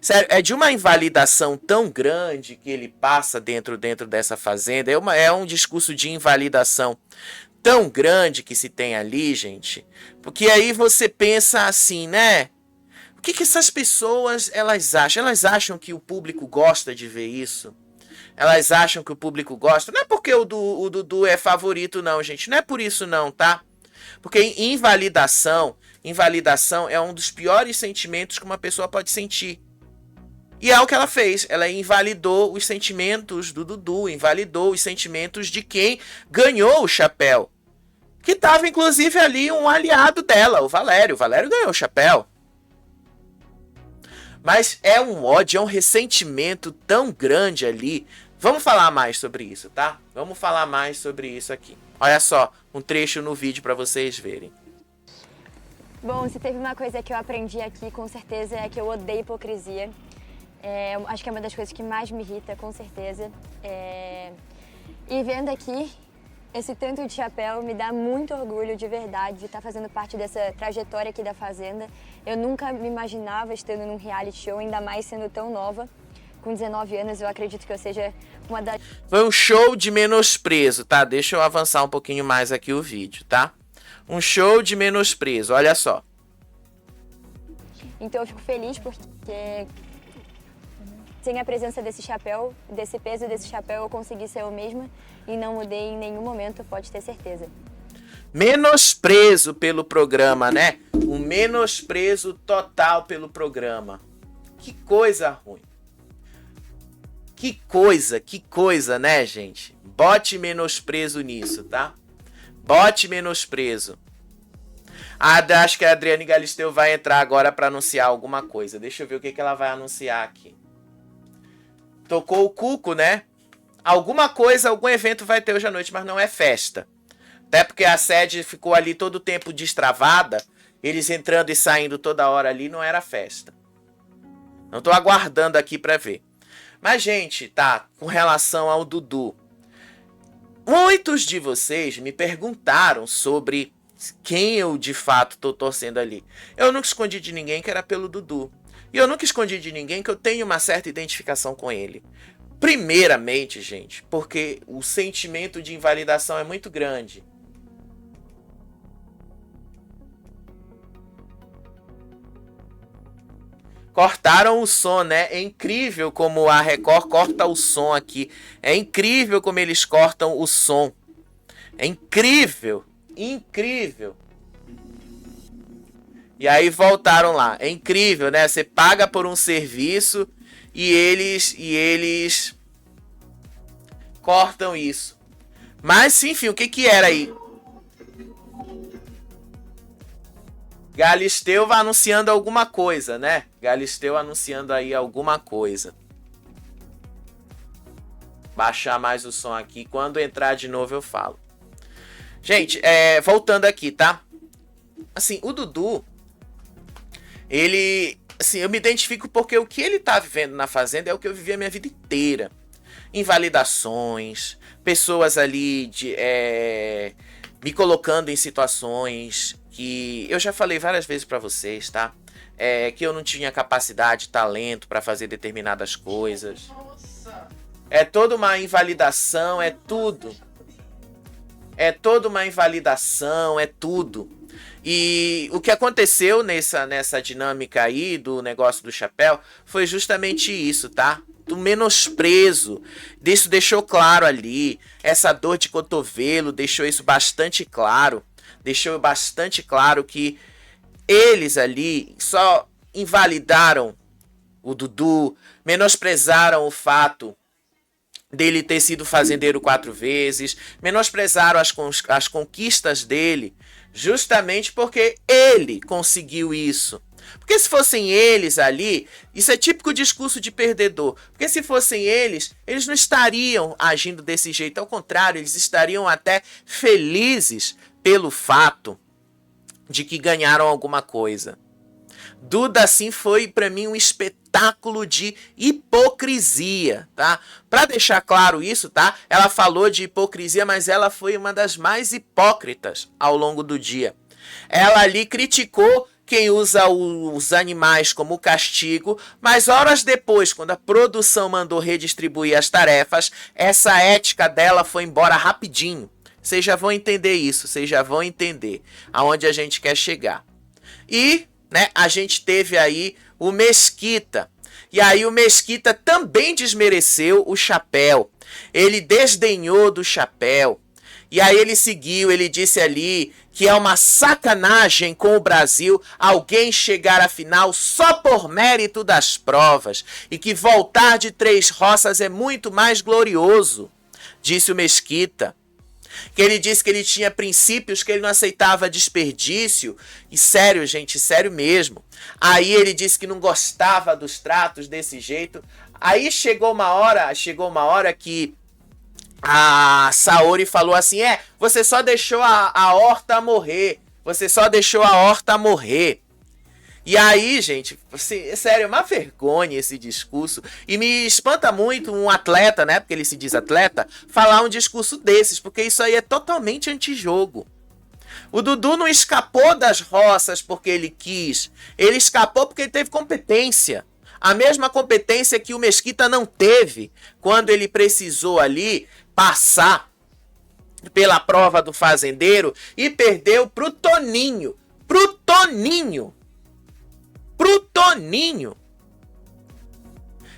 Sério, é de uma invalidação tão grande que ele passa dentro dessa fazenda. É um discurso de invalidação tão grande que se tem ali, gente. Porque aí você pensa assim, né? O que essas pessoas, elas acham? Elas acham que o público gosta de ver isso? Elas acham que o público gosta? Não é porque o Dudu é favorito, não, gente. Não é por isso, não, tá? Porque invalidação é um dos piores sentimentos que uma pessoa pode sentir. E é o que ela fez. Ela invalidou os sentimentos do Dudu, invalidou os sentimentos de quem ganhou o chapéu. Que estava, inclusive, ali um aliado dela, o Valério. O Valério ganhou o chapéu. Mas é um ódio, é um ressentimento tão grande ali. Vamos falar mais sobre isso, tá? Vamos falar mais sobre isso aqui. Olha só, um trecho no vídeo para vocês verem. Bom, se teve uma coisa que eu aprendi aqui, com certeza, é que eu odeio hipocrisia. Acho que é uma das coisas que mais me irrita, com certeza. E vendo aqui esse tanto de chapéu, me dá muito orgulho de verdade de estar fazendo parte dessa trajetória aqui da Fazenda. Eu nunca me imaginava estando num reality show, ainda mais sendo tão nova. com 19 anos, eu acredito que eu seja uma das... Foi um show de menosprezo, tá? Deixa eu avançar um pouquinho mais aqui o vídeo, tá? Um show de menosprezo, olha só. Então eu fico feliz porque sem a presença desse chapéu, desse peso desse chapéu, eu consegui ser eu mesma e não mudei em nenhum momento, pode ter certeza. Menosprezo pelo programa, né? Um menosprezo total pelo programa. Que coisa ruim. Que coisa, né, gente? Bote menosprezo nisso, tá? Bote menosprezo. Acho que a Adriane Galisteu vai entrar agora para anunciar alguma coisa. Deixa eu ver o que ela vai anunciar aqui. Tocou o cuco, né? Alguma coisa, algum evento vai ter hoje à noite, mas não é festa. Até porque a sede ficou ali todo o tempo destravada. Eles entrando e saindo toda hora ali, não era festa. Não tô aguardando aqui para ver. Mas, gente, tá, com relação ao Dudu. Muitos de vocês me perguntaram sobre quem eu de fato tô torcendo ali. Eu nunca escondi de ninguém que era pelo Dudu. E eu nunca escondi de ninguém que eu tenho uma certa identificação com ele. Primeiramente, gente, porque o sentimento de invalidação é muito grande. Cortaram o som, né? É incrível como a Record corta o som aqui. É incrível como eles cortam o som. É incrível. Incrível. E aí voltaram lá. É incrível, né? Você paga por um serviço e eles cortam isso. Mas, enfim, o que era aí? Galisteu vai anunciando alguma coisa, né? Galisteu anunciando aí alguma coisa. Baixar mais o som aqui. Quando entrar de novo eu falo. Gente, voltando aqui, tá? Assim, o Dudu, ele... Assim, eu me identifico porque o que ele tá vivendo na Fazenda é o que eu vivi a minha vida inteira. Invalidações, pessoas ali me colocando em situações que eu já falei várias vezes pra vocês, tá? Que eu não tinha capacidade, talento pra fazer determinadas coisas. É toda uma invalidação, é tudo. É toda uma invalidação, é tudo. E o que aconteceu nessa dinâmica aí do negócio do chapéu foi justamente isso, tá? Do menosprezo. Isso deixou claro ali. Essa dor de cotovelo deixou isso bastante claro. Deixou bastante claro que eles ali só invalidaram o Dudu, menosprezaram o fato dele ter sido fazendeiro 4 vezes, menosprezaram as conquistas dele, justamente porque ele conseguiu isso. Porque se fossem eles ali, isso é típico discurso de perdedor, porque se fossem eles não estariam agindo desse jeito, ao contrário, eles estariam até felizes pelo fato de que ganharam alguma coisa. Duda, assim, foi pra mim um espetáculo de hipocrisia, tá? Pra deixar claro isso, tá? Ela falou de hipocrisia, mas ela foi uma das mais hipócritas ao longo do dia. Ela ali criticou quem usa os animais como castigo, mas horas depois, quando a produção mandou redistribuir as tarefas, essa ética dela foi embora rapidinho. Vocês já vão entender isso, vocês já vão entender aonde a gente quer chegar. E, né, a gente teve aí o Mesquita. E aí o Mesquita também desmereceu o chapéu. Ele desdenhou do chapéu. E aí ele seguiu, ele disse ali que é uma sacanagem com o Brasil alguém chegar à final só por mérito das provas. E que voltar de 3 roças é muito mais glorioso, disse o Mesquita. Que ele disse que ele tinha princípios, que ele não aceitava desperdício. E sério, gente, sério mesmo. Aí ele disse que não gostava dos tratos desse jeito. Aí chegou uma hora que a Saori falou assim: você só deixou a horta morrer. Você só deixou a horta morrer. E aí, gente, assim, sério, é uma vergonha esse discurso. E me espanta muito um atleta, né? Porque ele se diz atleta, falar um discurso desses, porque isso aí é totalmente antijogo. O Dudu não escapou das roças porque ele quis. Ele escapou porque ele teve competência. a mesma competência que o Mesquita não teve quando ele precisou ali passar pela prova do fazendeiro e perdeu pro Toninho. Pro Toninho.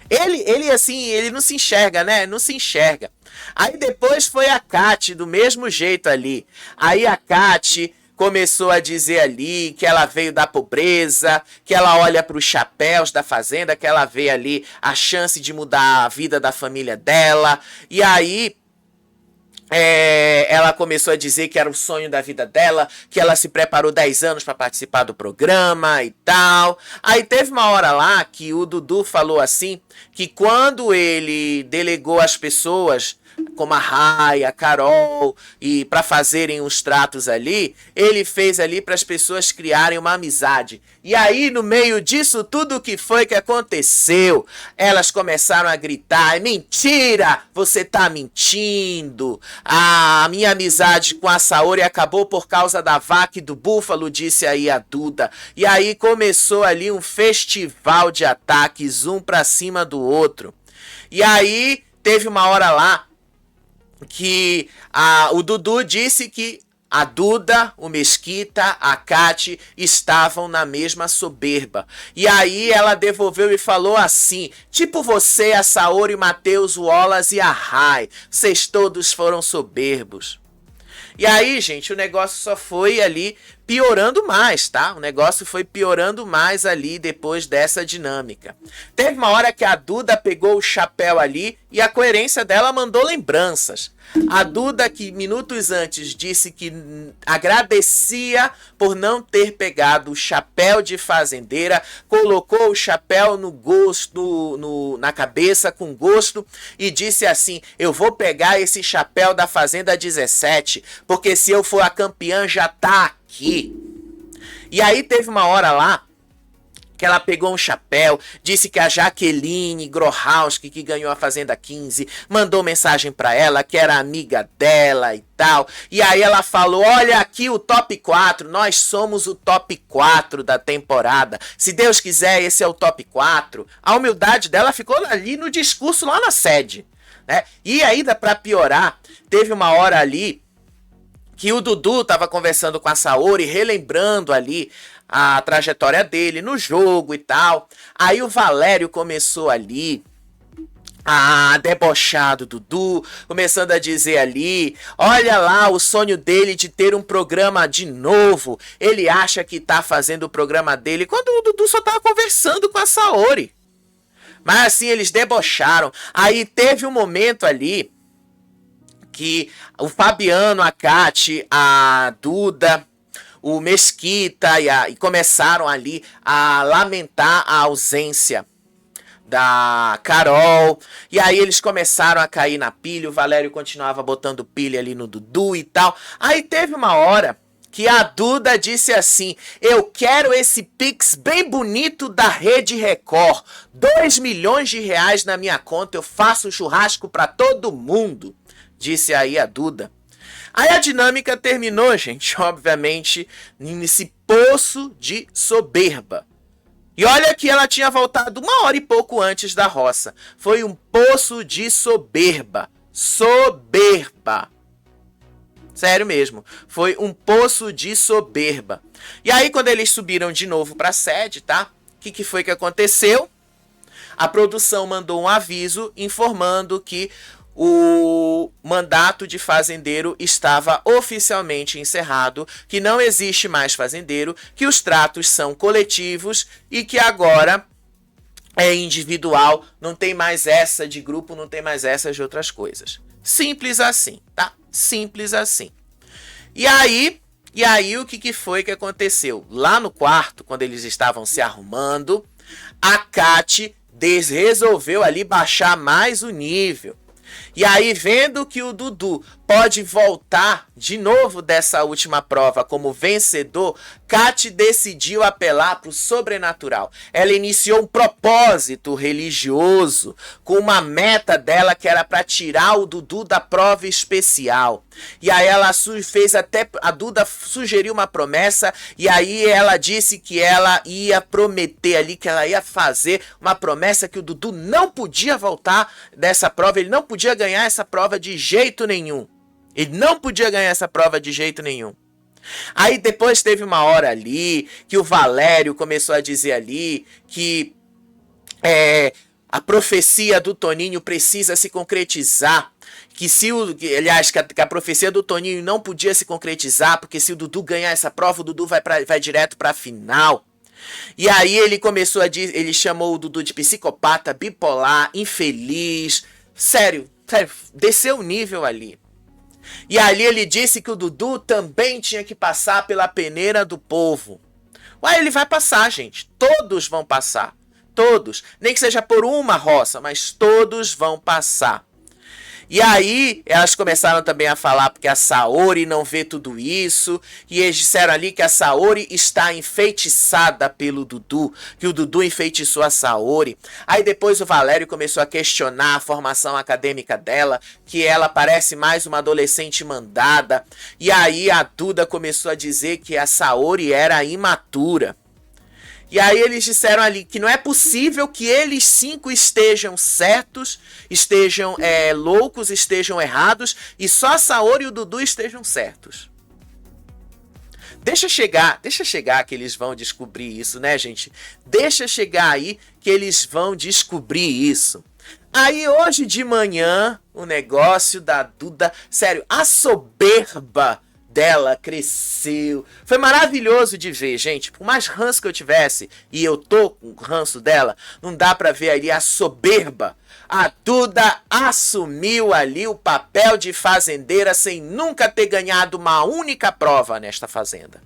Ele assim, ele não se enxerga, né? Não se enxerga. Aí depois foi a Kati, do mesmo jeito ali. Aí a Kati começou a dizer ali que ela veio da pobreza, que ela olha para os chapéus da fazenda, que ela vê ali a chance de mudar a vida da família dela. E aí ela começou a dizer que era o sonho da vida dela, que ela se preparou 10 anos para participar do programa e tal. Aí teve uma hora lá que o Dudu falou assim, que quando ele delegou as pessoas, como a Rai, a Carol, e para fazerem os tratos ali, ele fez ali para as pessoas criarem uma amizade. E aí, no meio disso tudo, o que foi que aconteceu? Elas começaram a gritar: mentira! Você tá mentindo! A minha amizade com a Saori acabou por causa da vaca e do búfalo, disse aí a Duda. E aí começou ali um festival de ataques, um pra cima do outro. E aí, teve uma hora lá que o Dudu disse que a Duda, o Mesquita, a Kati estavam na mesma soberba. E aí ela devolveu e falou assim, tipo você, a Saori, o Matheus, o Wallace e a Rai, vocês todos foram soberbos. E aí, gente, o negócio só foi ali piorando mais, tá? O negócio foi piorando mais ali depois dessa dinâmica. Teve uma hora que a Duda pegou o chapéu ali e a coerência dela mandou lembranças. A Duda, que minutos antes disse que agradecia por não ter pegado o chapéu de fazendeira, colocou o chapéu no gosto, na cabeça com gosto e disse assim: eu vou pegar esse chapéu da Fazenda 17, porque se eu for a campeã já tá aqui. E aí teve uma hora lá que ela pegou um chapéu, disse que a Jaqueline Grohauski, que ganhou a Fazenda 15, mandou mensagem pra ela, que era amiga dela e tal. E aí ela falou: olha aqui o top 4, nós somos o top 4 da temporada. Se Deus quiser, esse é o top 4. A humildade dela ficou ali no discurso, lá na sede, né? E ainda pra piorar, teve uma hora ali que o Dudu tava conversando com a Saori, relembrando ali a trajetória dele no jogo e tal. Aí o Valério começou ali a debochar do Dudu, começando a dizer ali: olha lá o sonho dele de ter um programa de novo. Ele acha que tá fazendo o programa dele, quando o Dudu só tava conversando com a Saori. Mas assim, eles debocharam. Aí teve um momento ali que o Fabiano, a Kati, a Duda, o Mesquita e começaram ali a lamentar a ausência da Carol. E aí eles começaram a cair na pilha. O Valério continuava botando pilha ali no Dudu e tal. Aí teve uma hora que a Duda disse assim: eu quero esse Pix bem bonito da Rede Record. 2 milhões de reais na minha conta, eu faço churrasco pra todo mundo, disse aí a Duda. Aí a dinâmica terminou, gente, obviamente, nesse poço de soberba. E olha que ela tinha voltado 1h e pouco antes da roça. Foi um poço de soberba. Soberba. Sério mesmo. Foi um poço de soberba. E aí, quando eles subiram de novo para a sede, tá? O que foi que aconteceu? A produção mandou um aviso informando que o mandato de fazendeiro estava oficialmente encerrado, que não existe mais fazendeiro, que os tratos são coletivos e que agora é individual, não tem mais essa de grupo, não tem mais essas de outras coisas. Simples assim, tá? Simples assim. E aí o que foi que aconteceu? Lá no quarto, quando eles estavam se arrumando, a Kati resolveu ali baixar mais o nível. E aí, vendo que o Dudu pode voltar de novo dessa última prova como vencedor, Kate decidiu apelar para o sobrenatural. Ela iniciou um propósito religioso com uma meta dela que era para tirar o Dudu da prova especial. E aí ela fez até, a Duda sugeriu uma promessa, e aí ela disse que ela ia prometer ali, que ela ia fazer uma promessa que o Dudu não podia voltar dessa prova, ele não podia ganhar essa prova de jeito nenhum. Ele não podia ganhar essa prova de jeito nenhum. Aí depois teve uma hora ali que o Valério começou a dizer ali que a profecia do Toninho precisa se concretizar. Que a profecia do Toninho não podia se concretizar, porque se o Dudu ganhar essa prova, o Dudu vai direto para a final. E aí ele começou a dizer, ele chamou o Dudu de psicopata, bipolar, infeliz. Sério, desceu o nível ali. E ali ele disse que o Dudu também tinha que passar pela peneira do povo. Ué, ele vai passar, gente. Todos vão passar. Todos. Nem que seja por uma roça, mas todos vão passar. E aí, elas começaram também a falar porque a Saori não vê tudo isso. E eles disseram ali que a Saori está enfeitiçada pelo Dudu. Que o Dudu enfeitiçou a Saori. Aí depois o Valério começou a questionar a formação acadêmica dela. Que ela parece mais uma adolescente mandada. E aí a Duda começou a dizer que a Saori era imatura. E aí eles disseram ali que não é possível que eles 5 estejam certos, estejam loucos, estejam errados, e só a Saori e o Dudu estejam certos. Deixa chegar que eles vão descobrir isso, né, gente? Deixa chegar aí que eles vão descobrir isso. Aí hoje de manhã, o negócio da Duda, sério, a soberba dela cresceu. Foi maravilhoso de ver, gente. Por mais ranço que eu tivesse, e eu tô com ranço dela, não dá pra ver ali a soberba. A Duda assumiu ali o papel de fazendeira sem nunca ter ganhado uma única prova nesta fazenda.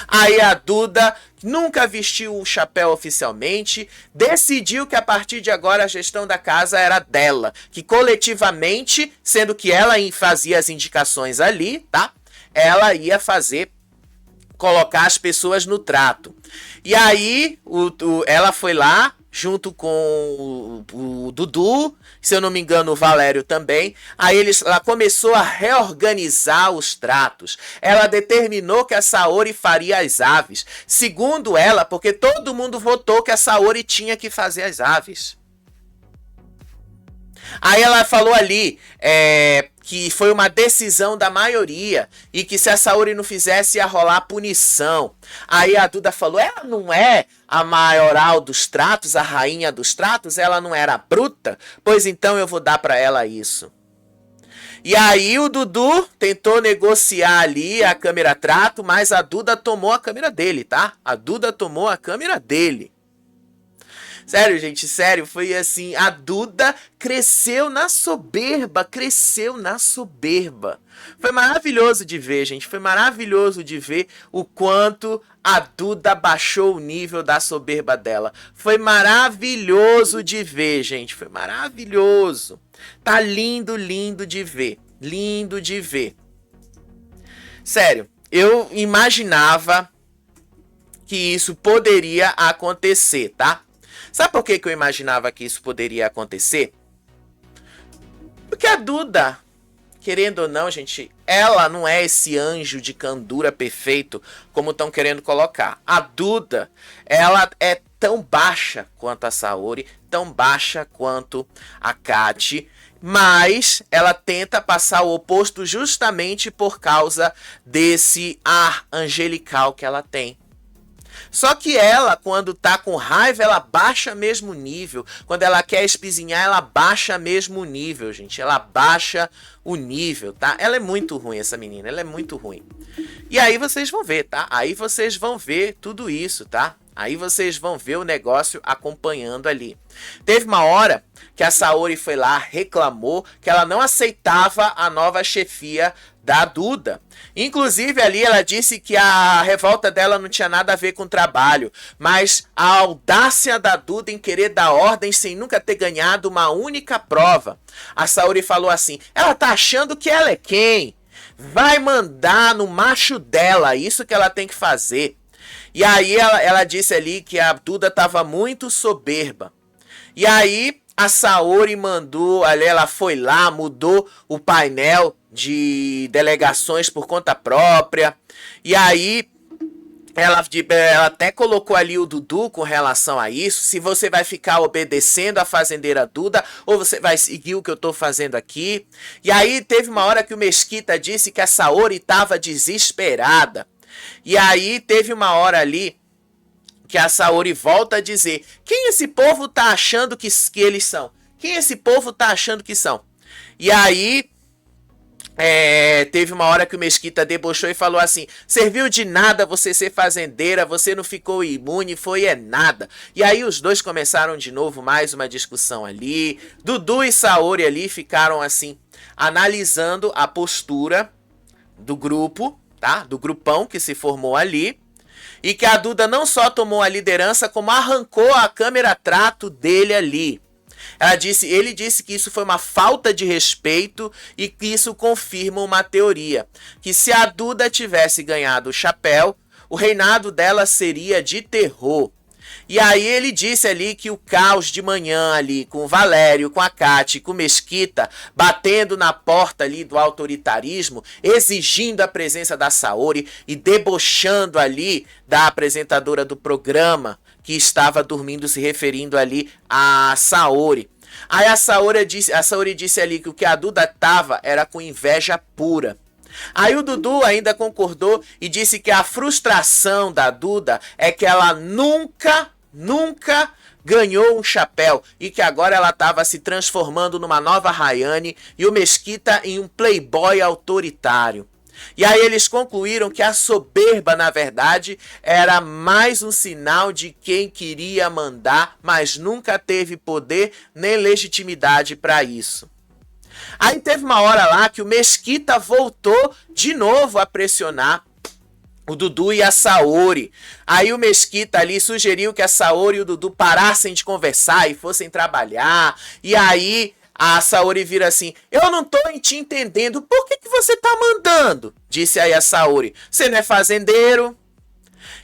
Aí a Duda nunca vestiu o chapéu oficialmente, decidiu que a partir de agora a gestão da casa era dela, que coletivamente, sendo que ela fazia as indicações ali, tá? Ela ia colocar as pessoas no trato. E aí, ela foi lá, junto com o Dudu, se eu não me engano, o Valério também. Aí ela começou a reorganizar os tratos. Ela determinou que a Saori faria as aves. Segundo ela, porque todo mundo votou que a Saori tinha que fazer as aves. Aí ela falou ali que foi uma decisão da maioria e que se a Saori não fizesse ia rolar punição. Aí a Duda falou, ela não é a maioral dos tratos, a rainha dos tratos, ela não era bruta? Pois então eu vou dar pra ela isso. E aí o Dudu tentou negociar ali a câmera trato, mas a Duda tomou a câmera dele, tá? A Duda tomou a câmera dele. Sério, gente, sério, foi assim, a Duda cresceu na soberba. Foi maravilhoso de ver, gente, foi maravilhoso de ver o quanto a Duda baixou o nível da soberba dela. Foi maravilhoso de ver, gente, foi maravilhoso. Tá lindo, lindo de ver, lindo de ver. Sério, eu imaginava que isso poderia acontecer, tá? Sabe por que eu imaginava que isso poderia acontecer? Porque a Duda, querendo ou não, gente, ela não é esse anjo de candura perfeito como estão querendo colocar. A Duda, ela é tão baixa quanto a Saori, tão baixa quanto a Kate, mas ela tenta passar o oposto justamente por causa desse ar angelical que ela tem. Só que ela, quando tá com raiva, ela baixa mesmo nível. Quando ela quer espizinhar, ela baixa mesmo nível, gente. Ela baixa o nível, tá? Ela é muito ruim, essa menina. Ela é muito ruim. E aí vocês vão ver, tá? Aí vocês vão ver tudo isso, tá? Aí vocês vão ver o negócio acompanhando ali. Teve uma hora que a Saori foi lá, reclamou que ela não aceitava a nova chefia da Duda. Inclusive ali ela disse que a revolta dela não tinha nada a ver com o trabalho, mas a audácia da Duda em querer dar ordens sem nunca ter ganhado uma única prova. A Saori falou assim, ela tá achando que ela é quem? Vai mandar no macho dela, isso que ela tem que fazer. E aí ela disse ali que a Duda tava muito soberba. E aí a Saori mandou, ali ela foi lá, mudou o painel de delegações por conta própria. E aí ela até colocou ali o Dudu com relação a isso. Se você vai ficar obedecendo a fazendeira Duda ou você vai seguir o que eu tô fazendo aqui. E aí teve uma hora que o Mesquita disse que a Saori estava desesperada. E aí teve uma hora ali que a Saori volta a dizer, quem esse povo tá achando que eles são? Quem esse povo tá achando que são? E aí teve uma hora que o Mesquita debochou e falou assim, serviu de nada você ser fazendeira, você não ficou imune, foi nada. E aí os dois começaram de novo mais uma discussão ali. Dudu e Saori ali ficaram assim, analisando a postura do grupo, tá? Do grupão que se formou ali. E que a Duda não só tomou a liderança, como arrancou a câmera-trato dele ali. Ele disse que isso foi uma falta de respeito e que isso confirma uma teoria. Que se a Duda tivesse ganhado o chapéu, o reinado dela seria de terror. E aí ele disse ali que o caos de manhã ali, com o Valério, com a Kati, com o Mesquita, batendo na porta ali do autoritarismo, exigindo a presença da Saori e debochando ali da apresentadora do programa, que estava dormindo, se referindo ali a Saori. Aí a Saori disse ali que o que a Duda tava era com inveja pura. Aí o Dudu ainda concordou e disse que a frustração da Duda é que ela nunca ganhou um chapéu e que agora ela estava se transformando numa nova Rayane e o Mesquita em um playboy autoritário. E aí eles concluíram que a soberba, na verdade, era mais um sinal de quem queria mandar, mas nunca teve poder nem legitimidade para isso. Aí teve uma hora lá que o Mesquita voltou de novo a pressionar o Dudu e a Saori. Aí o Mesquita ali sugeriu que a Saori e o Dudu parassem de conversar e fossem trabalhar. E aí a Saori vira assim, eu não tô te entendendo, por que você tá mandando? Disse aí a Saori, você não é fazendeiro?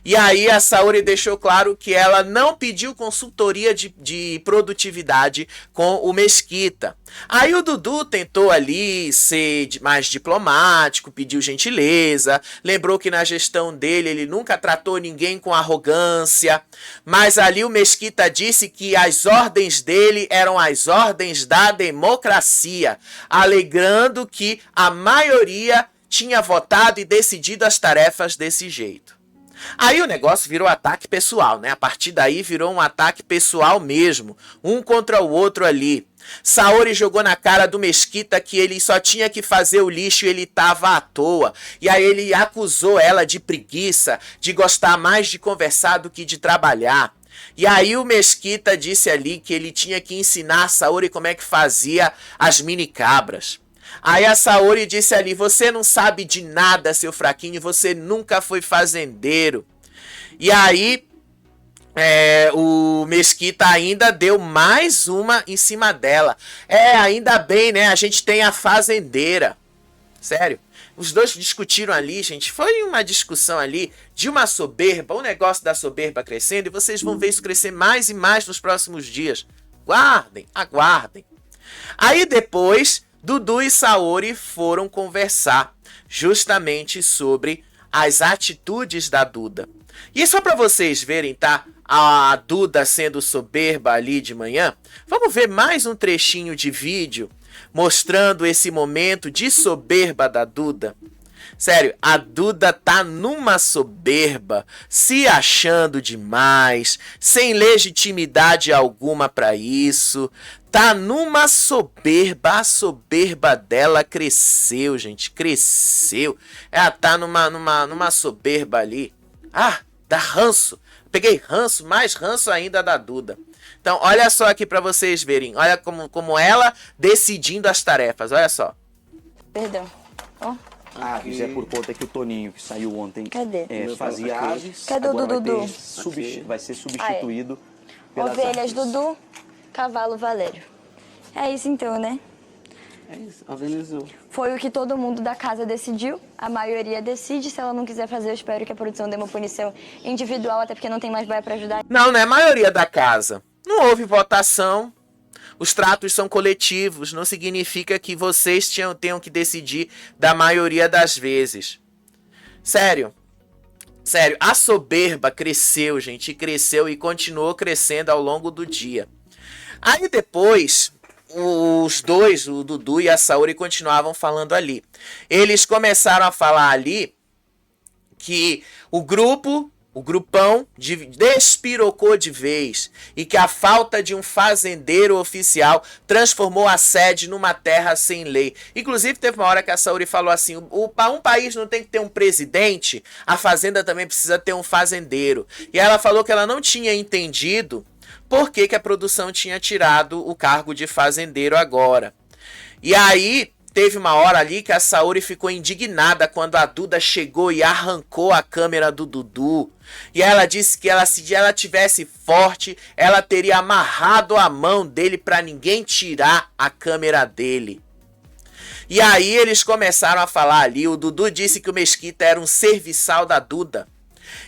E aí a Saori deixou claro que ela não pediu consultoria de produtividade com o Mesquita. Aí o Dudu tentou ali ser mais diplomático, pediu gentileza, lembrou que na gestão dele ele nunca tratou ninguém com arrogância, mas ali o Mesquita disse que as ordens dele eram as ordens da democracia, alegando que a maioria tinha votado e decidido as tarefas desse jeito. Aí o negócio virou ataque pessoal, né? A partir daí virou um ataque pessoal mesmo, um contra o outro ali. Saori jogou na cara do Mesquita que ele só tinha que fazer o lixo e ele tava à toa. E aí ele acusou ela de preguiça, de gostar mais de conversar do que de trabalhar. E aí o Mesquita disse ali que ele tinha que ensinar a Saori como é que fazia as mini cabras. Aí a Saori disse ali, você não sabe de nada, seu fraquinho, você nunca foi fazendeiro. E aí o Mesquita ainda deu mais uma em cima dela. Ainda bem, né, a gente tem a fazendeira. Sério, os dois discutiram ali, gente, foi uma discussão ali de uma soberba, o negócio da soberba crescendo, e vocês vão ver isso crescer mais e mais nos próximos dias. Aguardem. Aí depois Dudu e Saori foram conversar justamente sobre as atitudes da Duda. E só para vocês verem, tá? A Duda sendo soberba ali de manhã. Vamos ver mais um trechinho de vídeo mostrando esse momento de soberba da Duda. Sério, a Duda tá numa soberba, se achando demais, sem legitimidade alguma para isso. Tá numa soberba, a soberba dela cresceu, gente, cresceu. Ela tá numa soberba ali. Dá ranço. Peguei ranço, mais ranço ainda da Duda. Então, olha só aqui para vocês verem. Olha como ela decidindo as tarefas, olha só. Perdão. Ó. Aves é por conta que o Toninho, que saiu ontem, Cadê? fazia aves. Cadê o agora Dudu? vai ser substituído pelas Ovelhas, aves. Dudu, cavalo, Valério. É isso então, né? É isso, organizou. Foi o que todo mundo da casa decidiu. A maioria decide. Se ela não quiser fazer, eu espero que a produção dê uma punição individual, até porque não tem mais baia pra ajudar. Não, não é a maioria da casa. Não houve votação. Os tratos são coletivos. Não significa que vocês tenham que decidir da maioria das vezes. Sério. Sério, a soberba cresceu, gente. Cresceu e continuou crescendo ao longo do dia. Aí depois, os dois, o Dudu e a Saori, continuavam falando ali. Eles começaram a falar ali que o grupão despirocou de vez e que a falta de um fazendeiro oficial transformou a sede numa terra sem lei. Inclusive, teve uma hora que a Saori falou assim, um país não tem que ter um presidente, a fazenda também precisa ter um fazendeiro. E ela falou que ela não tinha entendido por que a produção tinha tirado o cargo de fazendeiro agora. E aí, teve uma hora ali que a Saori ficou indignada quando a Duda chegou e arrancou a câmera do Dudu. E ela disse que se ela tivesse forte, ela teria amarrado a mão dele para ninguém tirar a câmera dele. E aí eles começaram a falar ali, o Dudu disse que o Mesquita era um serviçal da Duda.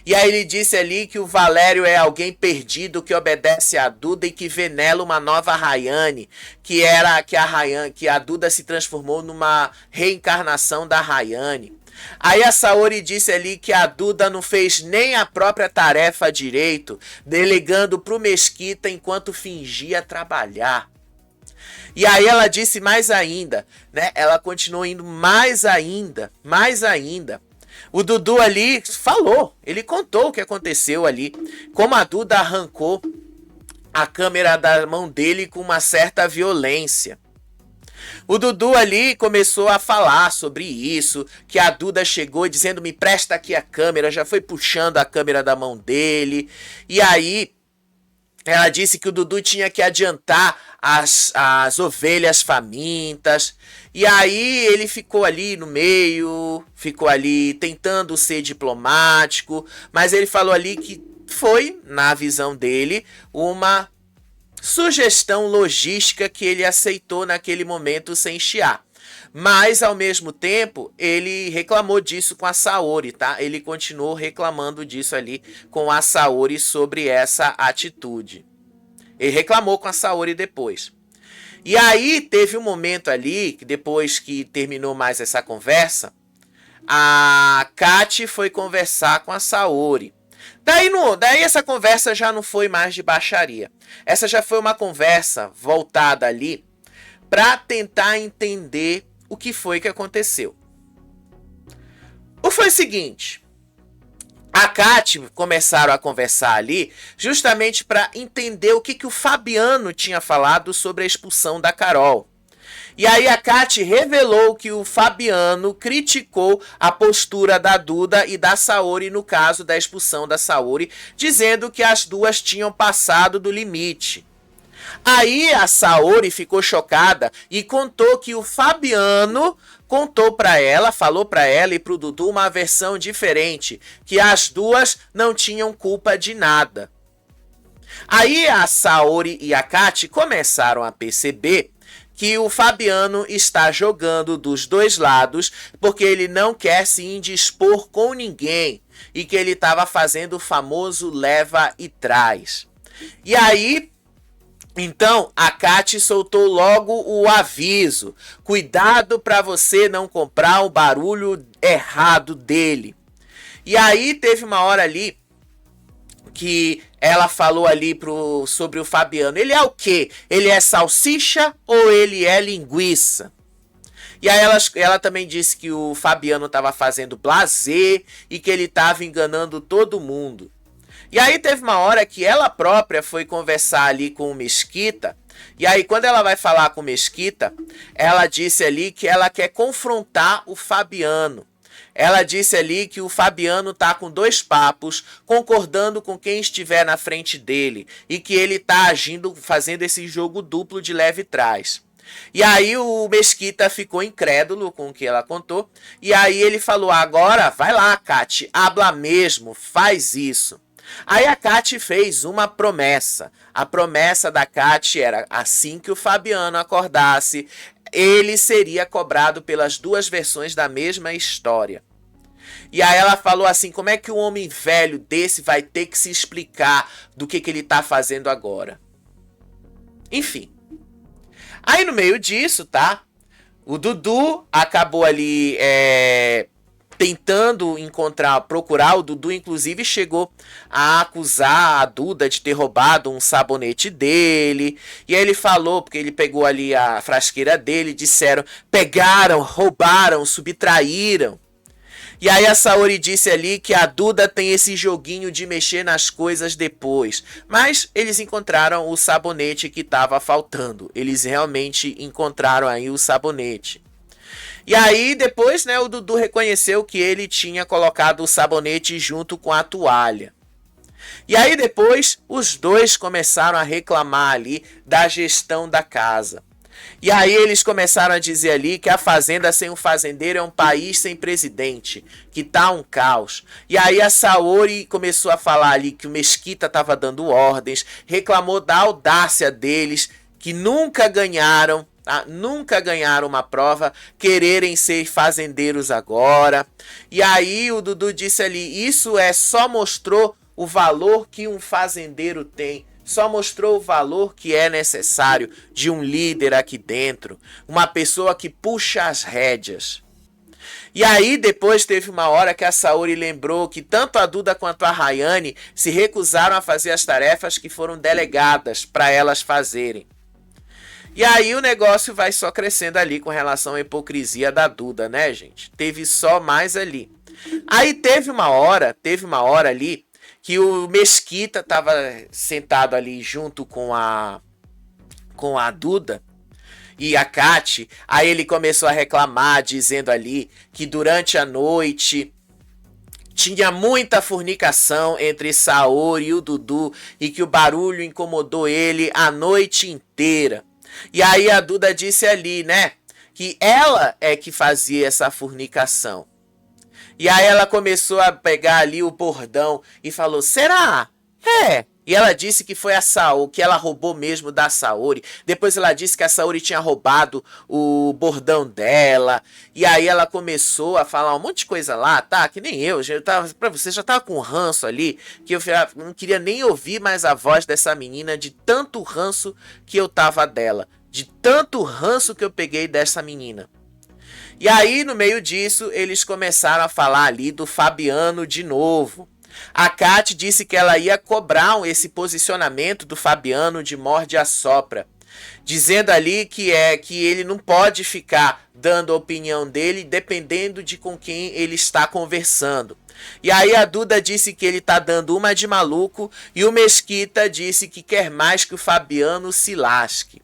E aí ele disse ali que o Valério é alguém perdido que obedece a Duda e que vê nela uma nova Rayane, que a Duda se transformou numa reencarnação da Rayane. Aí a Saori disse ali que a Duda não fez nem a própria tarefa direito, delegando pro Mesquita enquanto fingia trabalhar. E aí ela disse mais ainda, né? Ela continuou indo mais ainda. O Dudu ali falou, ele contou o que aconteceu ali, como a Duda arrancou a câmera da mão dele com uma certa violência. O Dudu ali começou a falar sobre isso, que a Duda chegou dizendo, me presta aqui a câmera, já foi puxando a câmera da mão dele, e aí ela disse que o Dudu tinha que adiantar as ovelhas famintas. E aí ele ficou ali no meio, ficou ali tentando ser diplomático. Mas ele falou ali que foi, na visão dele, uma sugestão logística que ele aceitou naquele momento sem chiar. Mas, ao mesmo tempo, ele reclamou disso com a Saori, tá? Ele continuou reclamando disso ali com a Saori sobre essa atitude. Ele reclamou com a Saori depois. E aí, teve um momento ali, que depois que terminou mais essa conversa, a Kati foi conversar com a Saori. Daí essa conversa já não foi mais de baixaria. Essa já foi uma conversa voltada ali para tentar entender o que foi que aconteceu. Foi o seguinte, a Kati começaram a conversar ali justamente para entender o que o Fabiano tinha falado sobre a expulsão da Carol. E aí a Kati revelou que o Fabiano criticou a postura da Duda e da Saori no caso da expulsão da Saori, dizendo que as duas tinham passado do limite. Aí a Saori ficou chocada e contou que o Fabiano falou para ela e pro Dudu uma versão diferente, que as duas não tinham culpa de nada. Aí a Saori e a Kati começaram a perceber que o Fabiano está jogando dos dois lados porque ele não quer se indispor com ninguém e que ele estava fazendo o famoso leva e traz. E aí, então, a Kati soltou logo o aviso. Cuidado para você não comprar o barulho errado dele. E aí teve uma hora ali que ela falou ali sobre o Fabiano. Ele é o quê? Ele é salsicha ou ele é linguiça? E aí ela também disse que o Fabiano estava fazendo blasé e que ele estava enganando todo mundo. E aí teve uma hora que ela própria foi conversar ali com o Mesquita. E aí quando ela vai falar com o Mesquita, ela disse ali que ela quer confrontar o Fabiano. Ela disse ali que o Fabiano tá com dois papos, concordando com quem estiver na frente dele. E que ele tá agindo, fazendo esse jogo duplo de leve e trás. E aí o Mesquita ficou incrédulo com o que ela contou. E aí ele falou, agora vai lá, Kati, habla mesmo, faz isso. Aí a Kati fez uma promessa. A promessa da Kati era, assim que o Fabiano acordasse, ele seria cobrado pelas duas versões da mesma história. E aí ela falou assim, como é que um homem velho desse vai ter que se explicar do que ele tá fazendo agora? Enfim. Aí no meio disso, tá? O Dudu acabou ali tentando procurar. O Dudu, inclusive, chegou a acusar a Duda de ter roubado um sabonete dele. E aí ele falou, porque ele pegou ali a frasqueira dele, disseram, pegaram, roubaram, subtraíram. E aí a Saori disse ali que a Duda tem esse joguinho de mexer nas coisas depois. Mas eles encontraram o sabonete que estava faltando. Eles realmente encontraram aí o sabonete. E aí depois, né, o Dudu reconheceu que ele tinha colocado o sabonete junto com a toalha. E aí depois os dois começaram a reclamar ali da gestão da casa. E aí eles começaram a dizer ali que a fazenda sem um fazendeiro é um país sem presidente, que tá um caos. E aí a Saori começou a falar ali que o Mesquita tava dando ordens, reclamou da audácia deles, que nunca ganharam, tá? Nunca ganharam uma prova, quererem ser fazendeiros agora. E aí o Dudu disse ali, isso só mostrou o valor que um fazendeiro tem. Só mostrou o valor que é necessário de um líder aqui dentro. Uma pessoa que puxa as rédeas. E aí depois teve uma hora que a Saori lembrou que tanto a Duda quanto a Rayane se recusaram a fazer as tarefas que foram delegadas para elas fazerem. E aí o negócio vai só crescendo ali com relação à hipocrisia da Duda, né, gente? Teve só mais ali. Aí teve uma hora ali que o Mesquita estava sentado ali junto com a Duda e a Kati. Aí ele começou a reclamar, dizendo ali que durante a noite tinha muita fornicação entre Saori e o Dudu e que o barulho incomodou ele a noite inteira. E aí a Duda disse ali, né, que ela é que fazia essa fornicação. E aí ela começou a pegar ali o bordão e falou, será? E ela disse que foi a Saori, que ela roubou mesmo da Saori. Depois ela disse que a Saori tinha roubado o bordão dela. E aí ela começou a falar um monte de coisa lá, tá? Que nem eu tava, pra você, já tava com ranço ali, que eu não queria nem ouvir mais a voz dessa menina, de tanto ranço que eu tava dela. De tanto ranço que eu peguei dessa menina. E aí, no meio disso, eles começaram a falar ali do Fabiano de novo. A Kati disse que ela ia cobrar esse posicionamento do Fabiano de morde-a-sopra, dizendo ali que ele não pode ficar dando a opinião dele dependendo de com quem ele está conversando. E aí a Duda disse que ele tá dando uma de maluco e o Mesquita disse que quer mais que o Fabiano se lasque.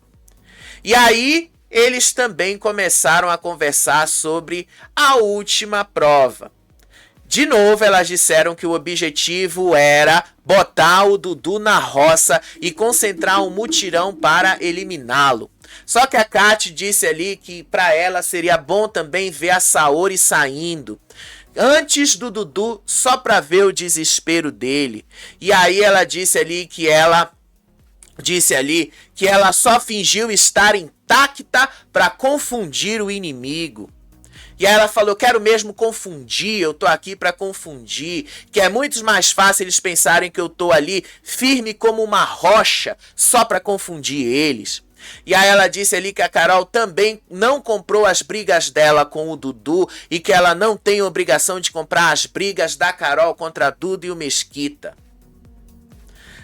E aí eles também começaram a conversar sobre a última prova. De novo, elas disseram que o objetivo era botar o Dudu na roça e concentrar um mutirão para eliminá-lo. Só que a Kati disse ali que para ela seria bom também ver a Saori saindo antes do Dudu, só para ver o desespero dele. E aí ela disse ali que ela só fingiu estar intacta para confundir o inimigo. E aí ela falou, quero mesmo confundir, eu tô aqui para confundir, que é muito mais fácil eles pensarem que eu tô ali firme como uma rocha, só para confundir eles. E aí ela disse ali que a Carol também não comprou as brigas dela com o Dudu e que ela não tem obrigação de comprar as brigas da Carol contra a Duda e o Mesquita.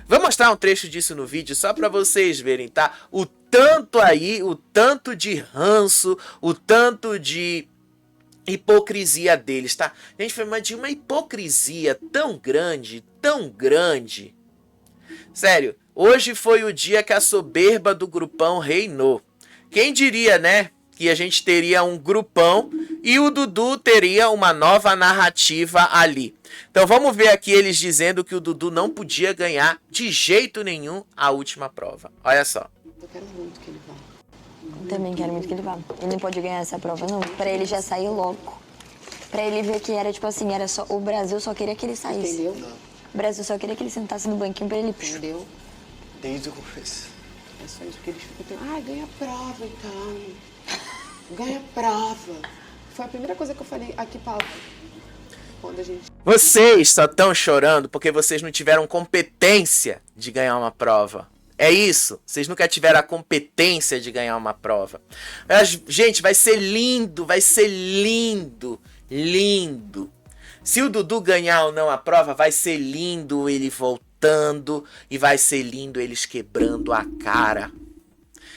Vou mostrar um trecho disso no vídeo só para vocês verem, tá? O tanto de ranço, o tanto de hipocrisia deles, tá? Gente, foi de uma hipocrisia tão grande, tão grande. Sério, hoje foi o dia que a soberba do grupão reinou. Quem diria, né? Que a gente teria um grupão e o Dudu teria uma nova narrativa ali. Então vamos ver aqui eles dizendo que o Dudu não podia ganhar de jeito nenhum a última prova. Olha só. Eu quero muito que ele vá. Também quero muito que ele vá. Ele não pode ganhar essa prova, não. Pra ele já sair logo. Pra ele ver que era, tipo assim, era só... O Brasil só queria que ele saísse. Entendeu? O Brasil só queria que ele sentasse no banquinho pra ele... Entendeu? Desde o começo. É só isso que eles ficam... Ai, ganha prova, então. Ganha prova. Foi a primeira coisa que eu falei aqui, Paulo. Quando a gente... Vocês só estão chorando porque vocês não tiveram competência de ganhar uma prova. É isso. Vocês nunca tiveram a competência de ganhar uma prova. Mas, gente, vai ser lindo. Vai ser lindo. Lindo. Se o Dudu ganhar ou não a prova, vai ser lindo ele voltando. E vai ser lindo eles quebrando a cara.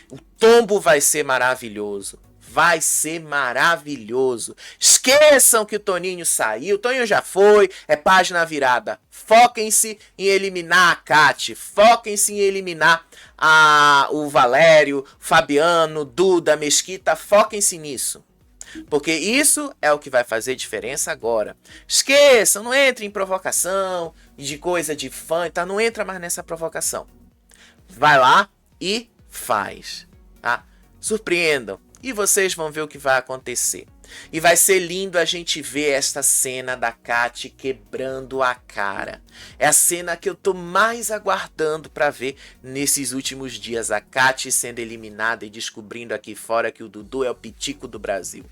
O tombo vai ser maravilhoso. Vai ser maravilhoso. Esqueçam que o Toninho saiu. O Toninho já foi. É página virada. Foquem-se em eliminar a Kati. Foquem-se em eliminar o Valério, Fabiano, Duda, Mesquita. Foquem-se nisso. Porque isso é o que vai fazer diferença agora. Esqueçam, não entre em provocação de coisa de fã, tá? Não entra mais nessa provocação. Vai lá e faz. Tá? Surpreendam. E vocês vão ver o que vai acontecer. E vai ser lindo a gente ver esta cena da Kati quebrando a cara. É a cena que eu tô mais aguardando para ver nesses últimos dias. A Kati sendo eliminada e descobrindo aqui fora que o Dudu é o pitico do Brasil.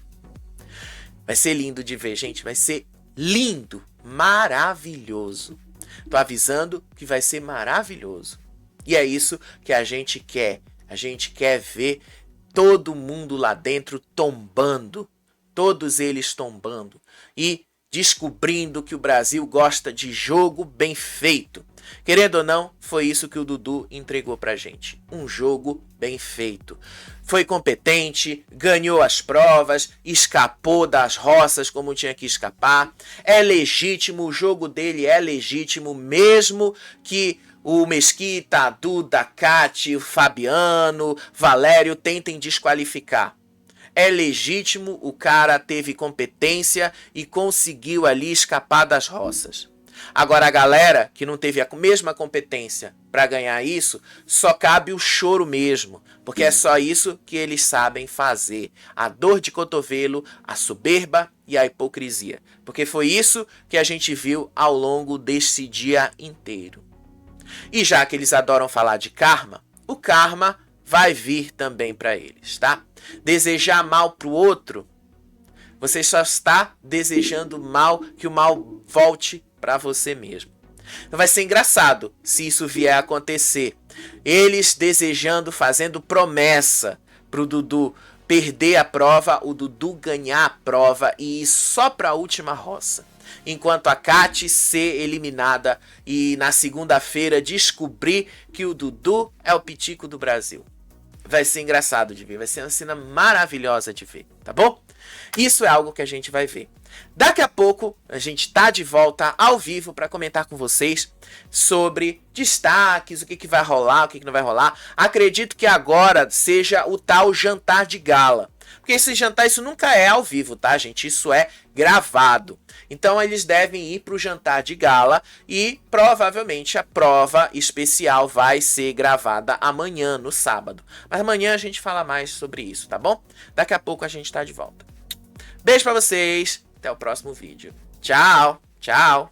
Vai ser lindo de ver, gente. Vai ser lindo. Maravilhoso. Tô avisando que vai ser maravilhoso. E é isso que a gente quer. A gente quer ver todo mundo lá dentro tombando, todos eles tombando e descobrindo que o Brasil gosta de jogo bem feito. Querendo ou não, foi isso que o Dudu entregou pra gente. Um jogo bem feito. Foi competente, ganhou as provas, escapou das roças como tinha que escapar. É legítimo, o jogo dele é legítimo, mesmo que o Mesquita, a Duda, a Kati, o Fabiano, Valério tentem desqualificar. É legítimo, o cara teve competência e conseguiu ali escapar das roças. Agora a galera que não teve a mesma competência para ganhar isso, só cabe o choro mesmo, porque é só isso que eles sabem fazer. A dor de cotovelo, a soberba e a hipocrisia. Porque foi isso que a gente viu ao longo desse dia inteiro. E já que eles adoram falar de karma, o karma vai vir também para eles, tá? Desejar mal pro outro, você só está desejando mal, que o mal volte para você mesmo. Então vai ser engraçado se isso vier a acontecer. Eles desejando, fazendo promessa pro Dudu perder a prova, o Dudu ganhar a prova e ir só para a última roça. Enquanto a Kati ser eliminada e na segunda-feira descobrir que o Dudu é o pitico do Brasil. Vai ser engraçado de ver, vai ser uma cena maravilhosa de ver, tá bom? Isso é algo que a gente vai ver. Daqui a pouco a gente tá de volta ao vivo para comentar com vocês sobre destaques, o que vai rolar, o que não vai rolar. Acredito que agora seja o tal jantar de gala. Porque esse jantar, isso nunca é ao vivo, tá, gente? Isso é gravado. Então eles devem ir para o jantar de gala e provavelmente a prova especial vai ser gravada amanhã, no sábado. Mas amanhã a gente fala mais sobre isso, tá bom? Daqui a pouco a gente tá de volta. Beijo pra vocês, até o próximo vídeo. Tchau, tchau.